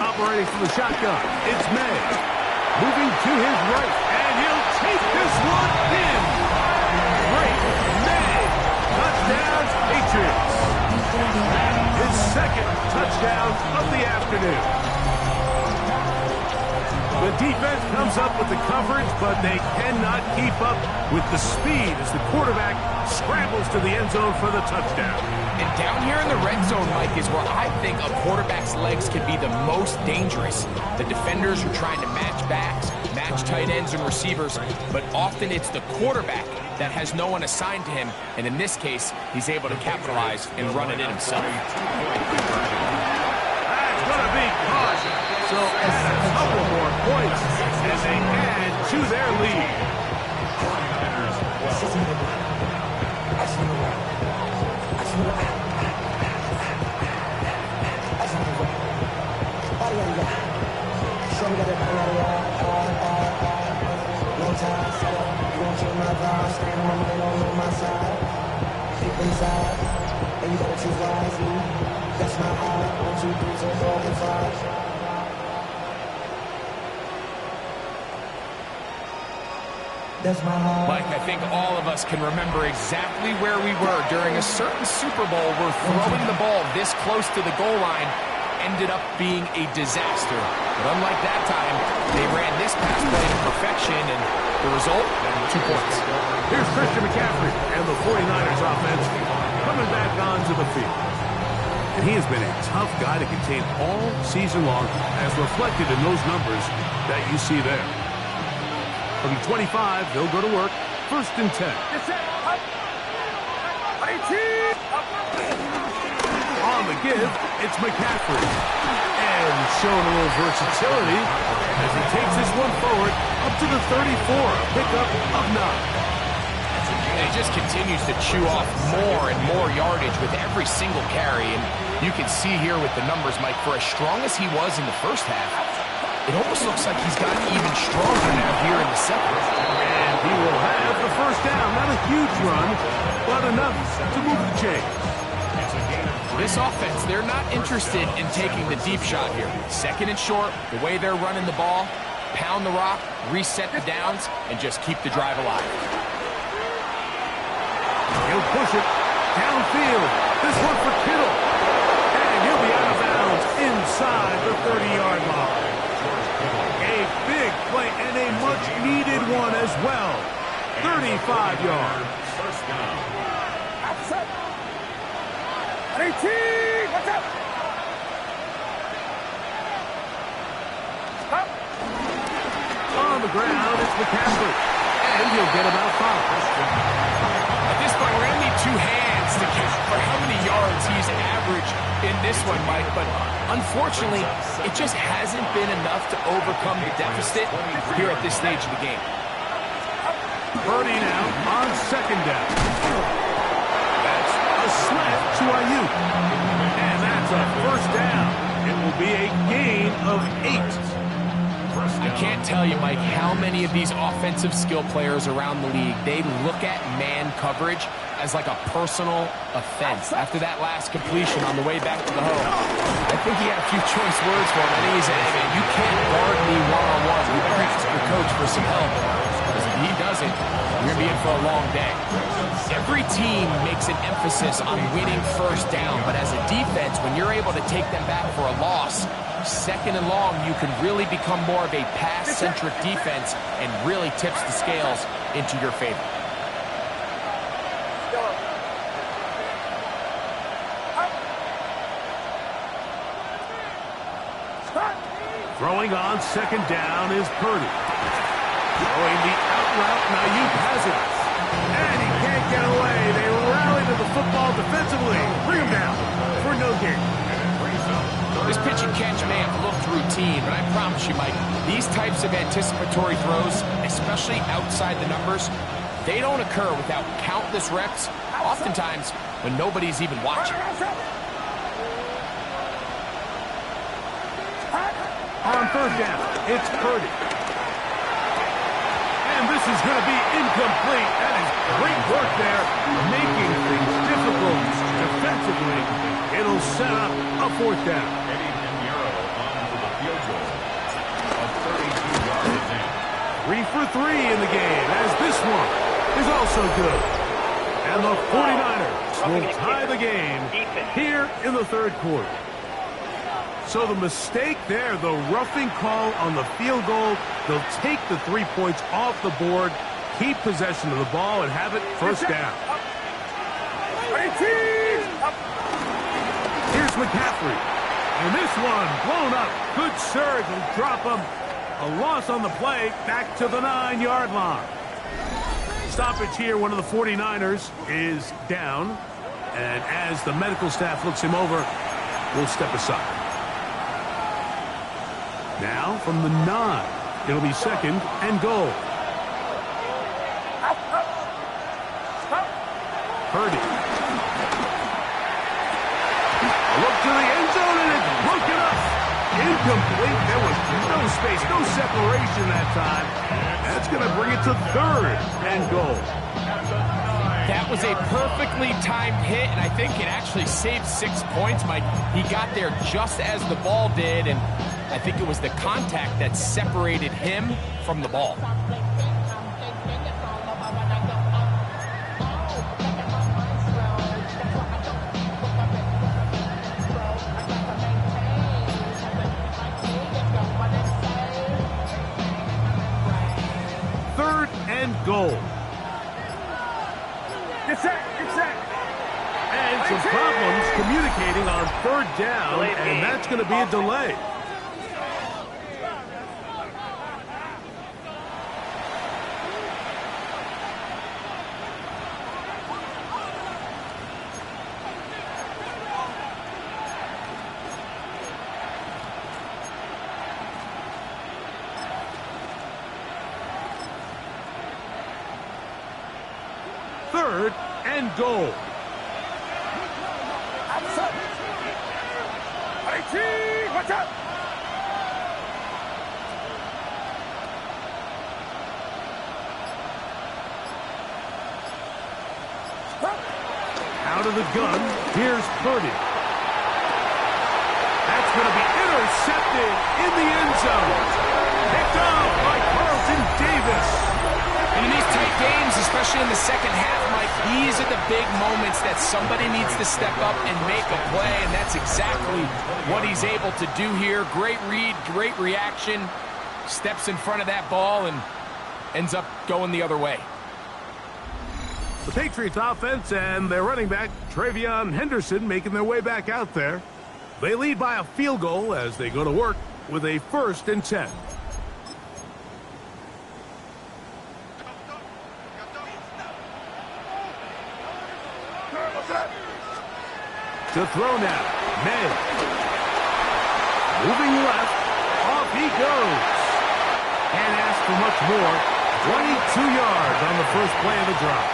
Operating from the shotgun, it's May. Moving to his right, and he'll take this one in. Great May. Touchdown, Patriots. His second touchdown of the afternoon. The defense comes up with the coverage, but they cannot keep up with the speed as the quarterback scrambles to the end zone for the touchdown. And down here in the red zone, Mike, is where I think a quarterback's legs can be the most dangerous. The defenders are trying to match backs, match tight ends and receivers, but often it's the quarterback that has no one assigned to him, and in this case, he's able to capitalize and run it in himself. That's going to be caution. So add a couple more points as they add to their lead. Mike, I think all of us can remember exactly where we were during a certain Super Bowl where throwing the ball this close to the goal line ended up being a disaster. But unlike that time, they ran this pass play to perfection, and the result, 2 points. Here's Christian McCaffrey and the 49ers offense coming back onto the field. And he has been a tough guy to contain all season long, as reflected in those numbers that you see there. From the 25, they'll go to work. First and 10. On the give, it's McCaffrey. And showing a little versatility as he takes this one forward up to the 34. A pickup of 9. And he just continues to chew off more and more yardage with every single carry. And you can see here with the numbers, Mike, for as strong as he was in the first half, it almost looks like he's gotten even stronger now here in the second. And he will have the first down. Not a huge run, but enough to move the chains. This offense, they're not interested in taking the deep shot here. Second and short, the way they're running the ball, pound the rock, reset the downs, and just keep the drive alive. He'll push it downfield. This one for Kittle. And he'll be out of bounds inside the 30-yard line. A big play and a much-needed one as well. 35 yards. First down. On the ground, it's McCaffrey. And he'll get about 5. At this point, we're going to need 2 hands to count for how many yards he's averaged in this this one, Mike, but unfortunately, it just hasn't been enough to overcome the deficit here at this stage of the game. Purdy now on second down. That's a slant to Ayuk. And that's a first down. It will be a gain of 8. I can't tell you, Mike, how many of these offensive skill players around the league, they look at man coverage as like a personal offense. After that last completion on the way back to the home, I think he had a few choice words for him. I think he said, hey, man, you can't guard me one-on-one. You better ask your coach for some help. Because if he doesn't, you're going to be in for a long day. Every team makes an emphasis on winning first down, but as a defense, when you're able to take them back for a loss, second and long, you can really become more of a pass-centric defense and really tips the scales into your favor. Throwing on second down is Purdy. Throwing the out route, now Ayuk has it. And he can't get away. They rally to the football defensively. Bring him down for no gain. This pitch and catch may have looked routine, but I promise you, Mike, these types of anticipatory throws, especially outside the numbers, they don't occur without countless reps, oftentimes when nobody's even watching. On third down, it's Purdy. And this is going to be incomplete. That is great work there, making things difficult defensively. It'll set up a fourth down. Eddie Pinheiro on for the field goal. A 32-yard attempt. 3 for 3 in the game, as this one is also good. And the 49ers will tie the game here in the third quarter. So the mistake there, the roughing call on the field goal, they'll take the 3 points off the board, keep possession of the ball, and have it first down. Here's McCaffrey. And this one blown up. Good surge will drop him. A loss on the play, back to the 9-yard line. Stoppage here, one of the 49ers is down. And as the medical staff looks him over, we'll step aside. Now from the 9, it'll be second and goal. Purdy. A look to the end zone, and it's broken up. Incomplete. There was no space, no separation that time. That's going to bring it to third and goal. That was a perfectly timed hit, and I think it actually saved 6 points, Mike. He got there just as the ball did, and I think it was the contact that separated him from the ball. Third and goal. And some problems communicating on third down, and that's going to be a delay. Third and goal. Watch out! Out of the gun, here's Purdy. That's going to be intercepted in the end zone. Picked off by Carlton Davis. And in these tight games, especially in the second half, Mike, these are the big moments that somebody needs to step up and make a play, and that's exactly what he's able to do here. Great read, great reaction, steps in front of that ball and ends up going the other way. The Patriots offense and their running back, Travion Henderson, making their way back out there. They lead by a field goal as they go to work with a 1st and 10. To throw now, May. Moving left. Off he goes. Can't ask for much more. 22 yards on the first play of the drive.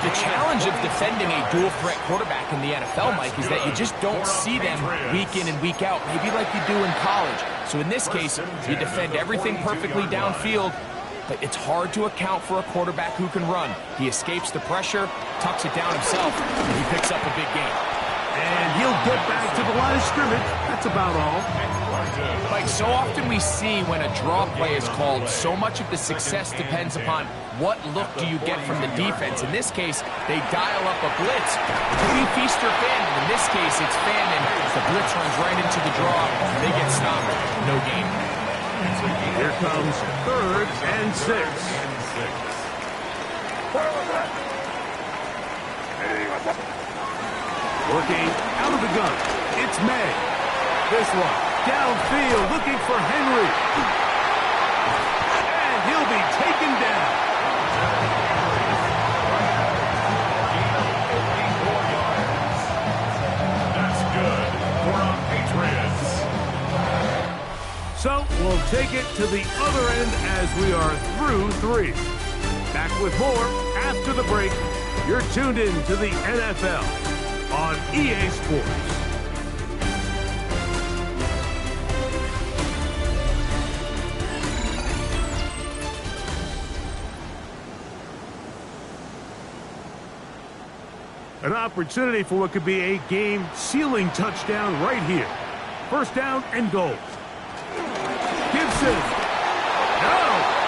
The challenge of defending a dual-threat quarterback in the NFL, Mike, is that you just don't see them week in and week out, maybe like you do in college. So in this case, you defend everything perfectly downfield, but it's hard to account for a quarterback who can run. He escapes the pressure, tucks it down himself, and he picks up a big gain. And he'll get back to the line of scrimmage. That's about all. Mike, so often we see when a draw play is called, so much of the success depends upon what look do you get from the defense. In this case, they dial up a blitz. Could be feast or famine. In this case, it's famine. The blitz runs right into the draw. They get stopped. No gain. Here comes 3rd and 6. Working out of the gun. It's May. This one downfield looking for Henry. And he'll be taken down. That's good for our Patriots. So we'll take it to the other end as we are through 3. Back with more after the break. You're tuned in to the NFL on EA Sports. An opportunity for what could be a game-sealing touchdown right here. 1st down and goal. Gibson. No,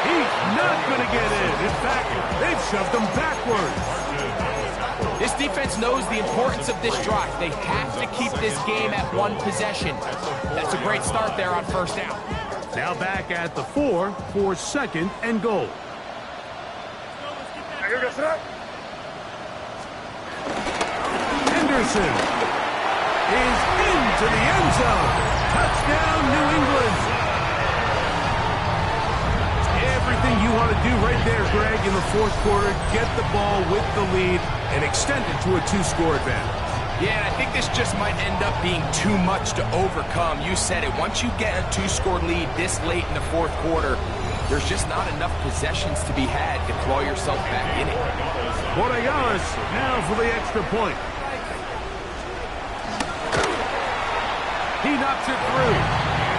he's not going to get in. In fact, they've shoved him backwards. This defense knows the importance of this drive. They have to keep this game at 1 possession. That's a great start there on 1st down. Now back at the 4 for 2nd and goal. Henderson is into the end zone. Touchdown, New England. Everything you want to do right there, Greg, in the 4th quarter. Get the ball with the lead and extend it to a 2-score advantage. Yeah, and I think this just might end up being too much to overcome. You said it. Once you get a 2-score lead this late in the 4th quarter, there's just not enough possessions to be had to claw yourself back in it. Borregales now for the extra point. He knocks it through.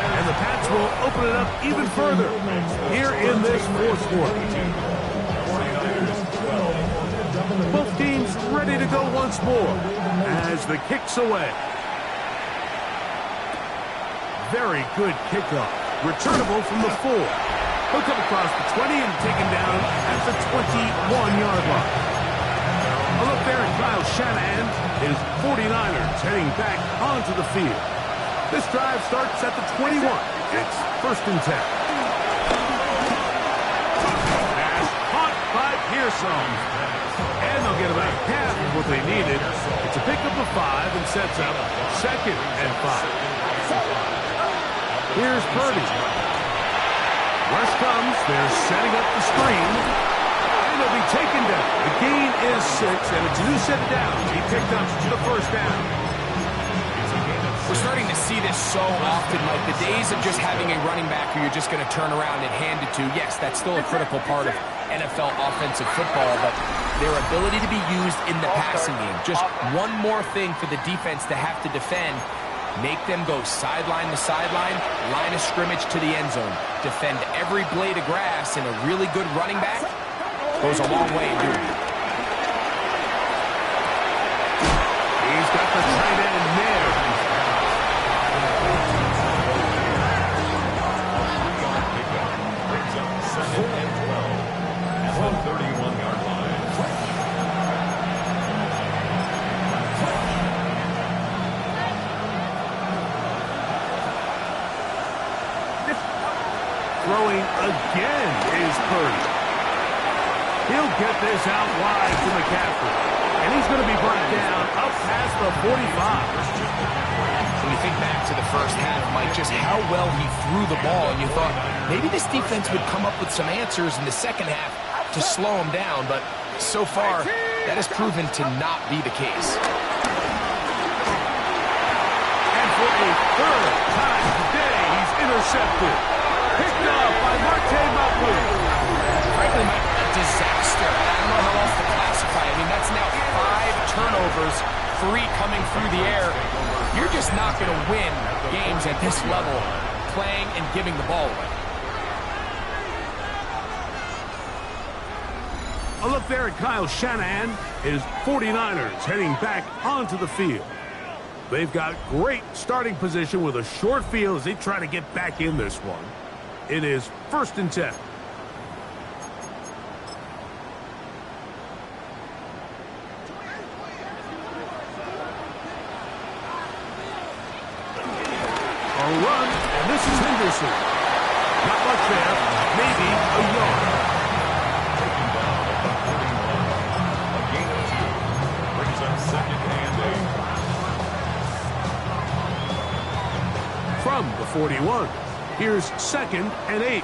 And the Pats will open it up even further here in this 4th quarter. Both teams ready to go once more as the kick's away. Very good kickoff. Returnable from the 4. He'll come across the 20 and taken down at the 21-yard line. A look there at Kyle Shanahan. His 49ers heading back onto the field. This drive starts at the 21. It's 1st and 10. Pass caught by Pearson. And they'll get about half of what they needed. It's a pickup of 5 and sets up 2nd and 5. Here's Purdy. West comes. They're setting up the screen. And they'll be taken down. The gain is 6, and it's a new set of downs. He picked up the 1st down. We're starting to see this so often, Mike. The days of just having a running back who you're just going to turn around and hand it to, yes, that's still a critical part of NFL offensive football, but their ability to be used in the passing game, just one more thing for the defense to have to defend, make them go sideline to sideline, line of scrimmage to the end zone, defend every blade of grass, and a really good running back goes a long way in doing it. He's got the tight end there. Throwing again is Purdy. He'll get this out wide to McCaffrey. And he's going to be brought down up past the 45. When you think back to the 1st half, Mike, just how well he threw the ball, and you thought maybe this defense would come up with some answers in the 2nd half to slow him down, but so far that has proven to not be the case. for a third time today. He's intercepted. Picked up by Marte Mapu. Frankly, Mike, a disaster. I don't know how else to classify. I mean, that's now 5 turnovers, 3 coming through the air. You're just not going to win games at this level playing and giving the ball away. A look there at Kyle Shanahan. His 49ers heading back onto the field. They've got great starting position with a short field as they try to get back in this one. It is 1st and 10. A run, and this is Henderson. Not much there, maybe a yard. Taking down at the 41. A gain of 2. Brings up 2nd and 8. From the 41, here's 2nd and 8.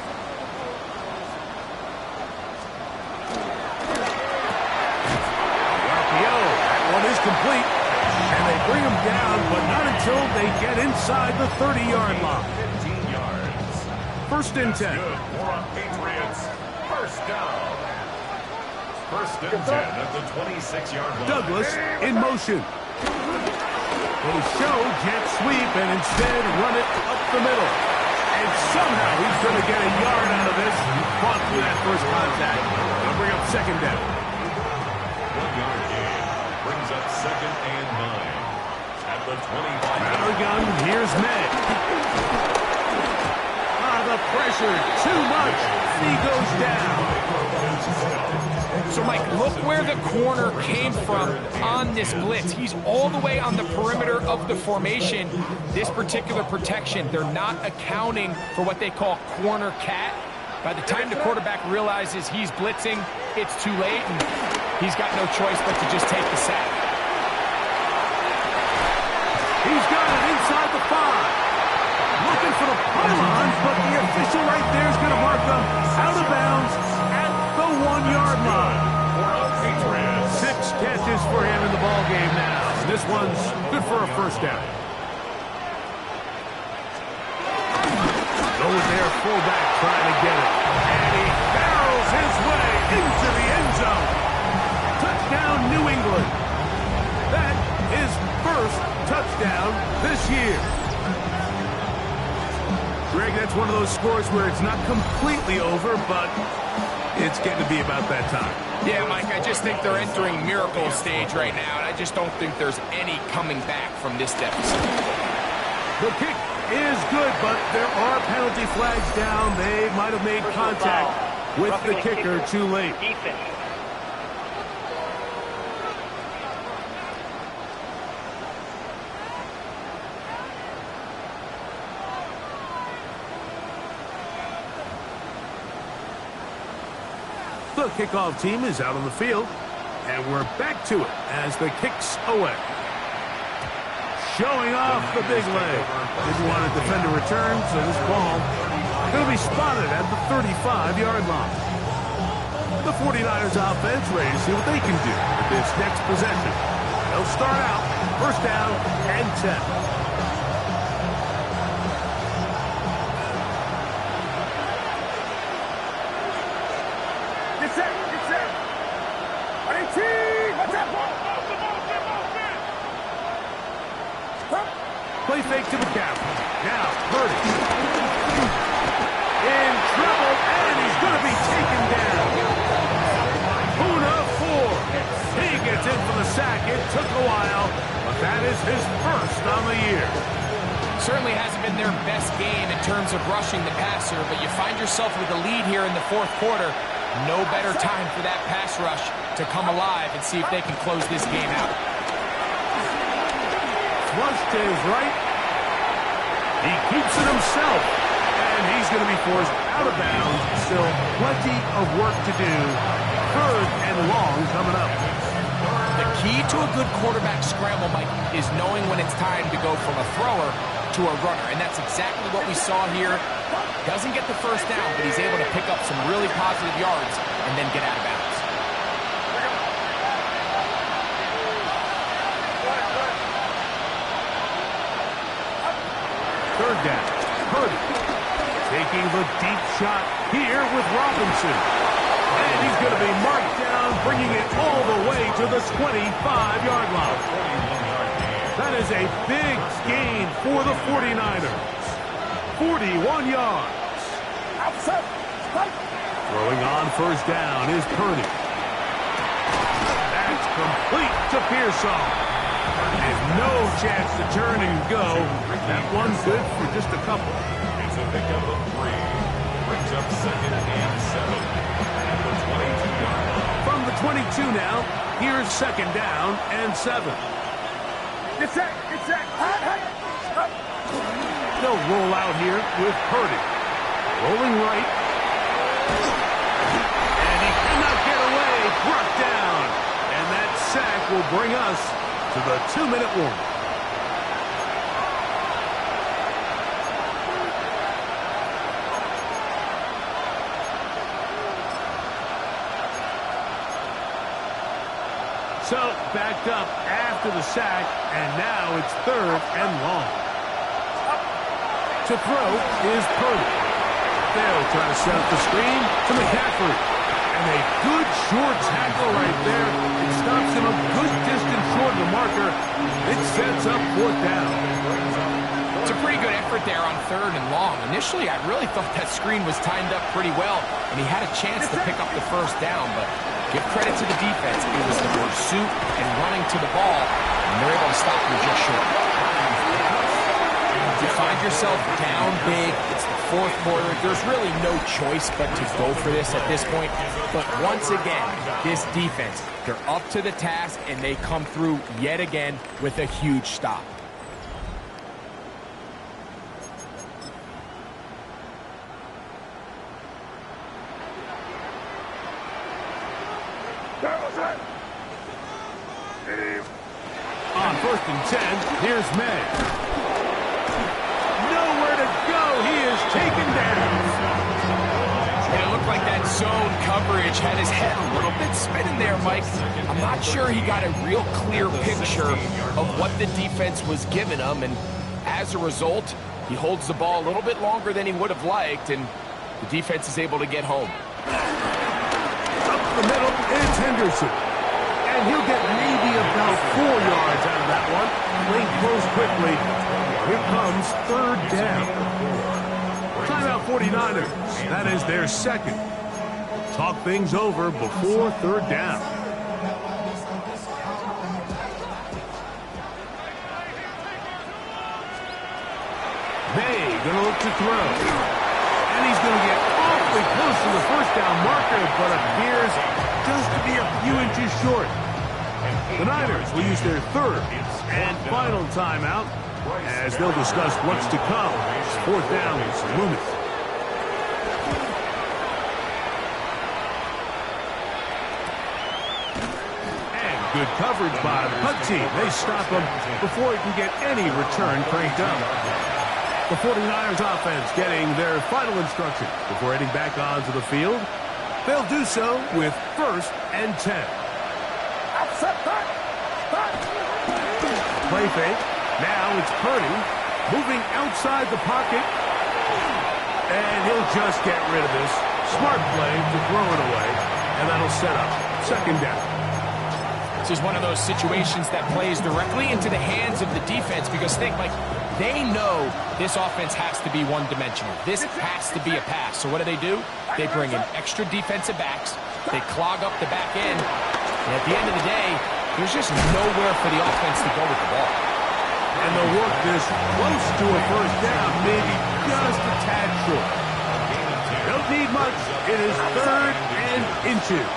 RPO, that one is complete. And they bring him down, but not until they get inside the 30-yard line. 15 yards. 1st and 10. Good for a Patriots. 1st down. 1st and 10 at the 26-yard line. Douglas in motion. They show jet sweep and instead run it up the middle. And somehow he's going to get a yard out of this. Fought through that first contact. They'll bring up 2nd down. 1-yard gain. Brings up 2nd and 9. At the 25. Out of the gun, here's Meg. The pressure, too much. He goes down. So, Mike, look where the corner came from on this blitz. He's all the way on the perimeter of the formation. This particular protection, they're not accounting for what they call corner cat. By the time the quarterback realizes he's blitzing, it's too late, and he's got no choice but to just take the sack. He's got it inside the 5. Looking for the pylon, but the official right there is going to mark them out of bounds at the 1-yard line. 6 catches for him in the ball game now. This one's good for a 1st down. Over there, fullback trying to get it. And he barrels his way into the end zone. Touchdown, New England. That is 1st touchdown this year. Greg, that's one of those scores where it's not completely over, but it's getting to be about that time. Yeah, Mike, I just think they're entering miracle stage right now, and I just don't think there's any coming back from this deficit. The kick is good, but there are penalty flags down. They might have made contact with the kicker too late. Defense. The kickoff team is out on the field, and we're back to it as the kick's away. Showing off the big leg. Didn't want a defender return, so this ball going to be spotted at the 35-yard line. The 49ers offense ready to see what they can do with this next possession. They'll start out 1st down and 10. Play fake to McCaffrey. Now, Purdy. In trouble, and he's going to be taken down. Puna 4. He gets in for the sack. It took a while, but that is his 1st on the year. Certainly hasn't been their best game in terms of rushing the passer, but you find yourself with a lead here in the 4th quarter. No better time for that pass rush to come alive and see if they can close this game out. Flush to his right. He keeps it himself, and he's going to be forced out of bounds. Still plenty of work to do. 3rd and long coming up. The key to a good quarterback scramble, Mike, is knowing when it's time to go from a thrower to a runner, and that's exactly what we saw here. Doesn't get the 1st down, but he's able to pick up some really positive yards and then get out of bounds. down. Purdy taking the deep shot here with Robinson. And he's going to be marked down, bringing it all the way to the 25-yard line. That is a big gain for the 49ers. 41 yards. Throwing on first down is Purdy. That's complete to Pearson. And no chance to turn and go. That one's good for just a couple. It's a pickup of 3. Brings up second and 7 at the 22-yard line. From the 22 now, here's second down and 7. It's that. They'll roll out here with Purdy. Rolling right. And he cannot get away. Brought down. And that sack will bring us to the 2-minute warning. So, backed up after the sack, and now it's third and long. To throw is Purdy. They'll try to set up the screen to McCaffrey. And a good short tackle right there. It stops him a good distance short of the marker. It sets up fourth down. It's a pretty good effort there on third and long. Initially, I really thought that screen was timed up pretty well, and he had a chance to pick up the first down, but give credit to the defense. It was the pursuit and running to the ball, and they're able to stop him just short. If you find yourself down big, it's the fourth quarter, there's really no choice but to go for this at this point. But once again, this defense, they're up to the task, and they come through yet again with a huge stop. On first and 10, here's May. Nowhere to go. He is taken down. And it looked like that zone coverage had his head a little bit spinning there, Mike. I'm not sure he got a real clear picture of what the defense was giving him, and as a result, he holds the ball a little bit longer than he would have liked, and the defense is able to get home. Up the middle, it's Henderson. And he'll get maybe about 4 yards out of that one. Lane close quickly. Here comes third down. Timeout 49ers. That is their second. Talk things over before third down. May gonna look to throw. And he's gonna get awfully close to the first down marker, but appears just to be a few inches short. The Niners will use their third and final timeout as they'll discuss what's to come. Fourth down is looming. And good coverage by the punt team. They stop him before he can get any return cranked up. The 49ers offense getting their final instructions before heading back onto the field. They'll do so with first and 10. Play fake. Now it's Purdy moving outside the pocket. And he'll just get rid of this. Smart play to throw it away. And that'll set up second down. This is one of those situations that plays directly into the hands of the defense because they know this offense has to be one-dimensional. This has to be a pass. So what do? They bring in extra defensive backs. They clog up the back end. And at the end of the day, there's just nowhere for the offense to go with the ball. And they'll work this close to a first down, maybe just a tad short. Don't need much. It is third and inches.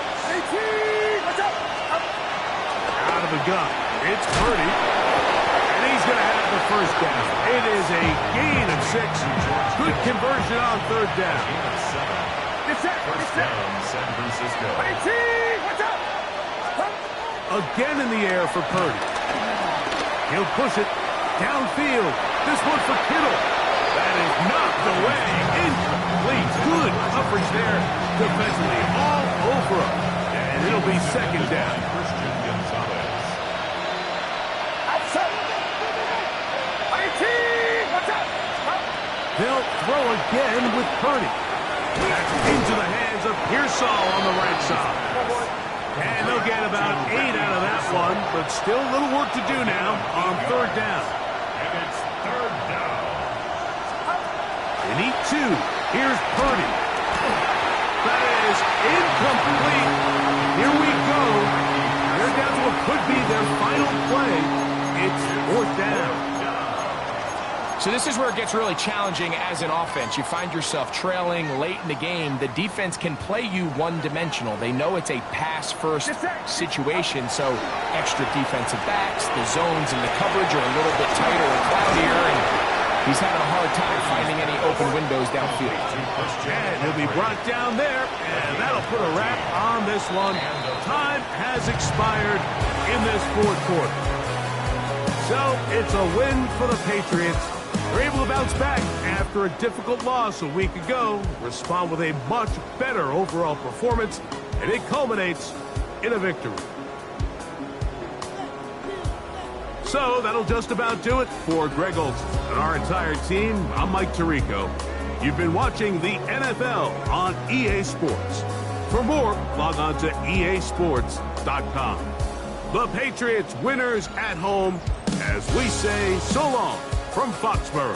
Out of the gun. It's Purdy. And he's going to have the first down. It is a gain of 6. Good conversion on third down. First down, San Francisco. Again in the air for Purdy. He'll push it downfield. This one for Kittle. That is knocked away. Incomplete. Good coverage there defensively. All over him. And it'll be second down. Christian Gonzalez. throw again with Purdy. That's into the hands of Pearsall on the right side. And they'll get about 8 out of that one, but still a little work to do now on third down. And it's third down. They need 2. Here's Purdy. That is incomplete. Here we go. They're down to what could be their final play. It's fourth down. So this is where it gets really challenging as an offense. You find yourself trailing late in the game. The defense can play you one-dimensional. They know it's a pass-first situation, so extra defensive backs, the zones and the coverage are a little bit tighter and cloudier, and he's having a hard time finding any open windows downfield. And he'll be brought down there, and that'll put a wrap on this one. Time has expired in this fourth quarter. So it's a win for the Patriots. They're able to bounce back after a difficult loss a week ago, respond with a much better overall performance, and it culminates in a victory. So that'll just about do it for Greg Olsen and our entire team. I'm Mike Tirico. You've been watching the NFL on EA Sports. For more, log on to easports.com. The Patriots winners at home, as we say so long from Foxborough.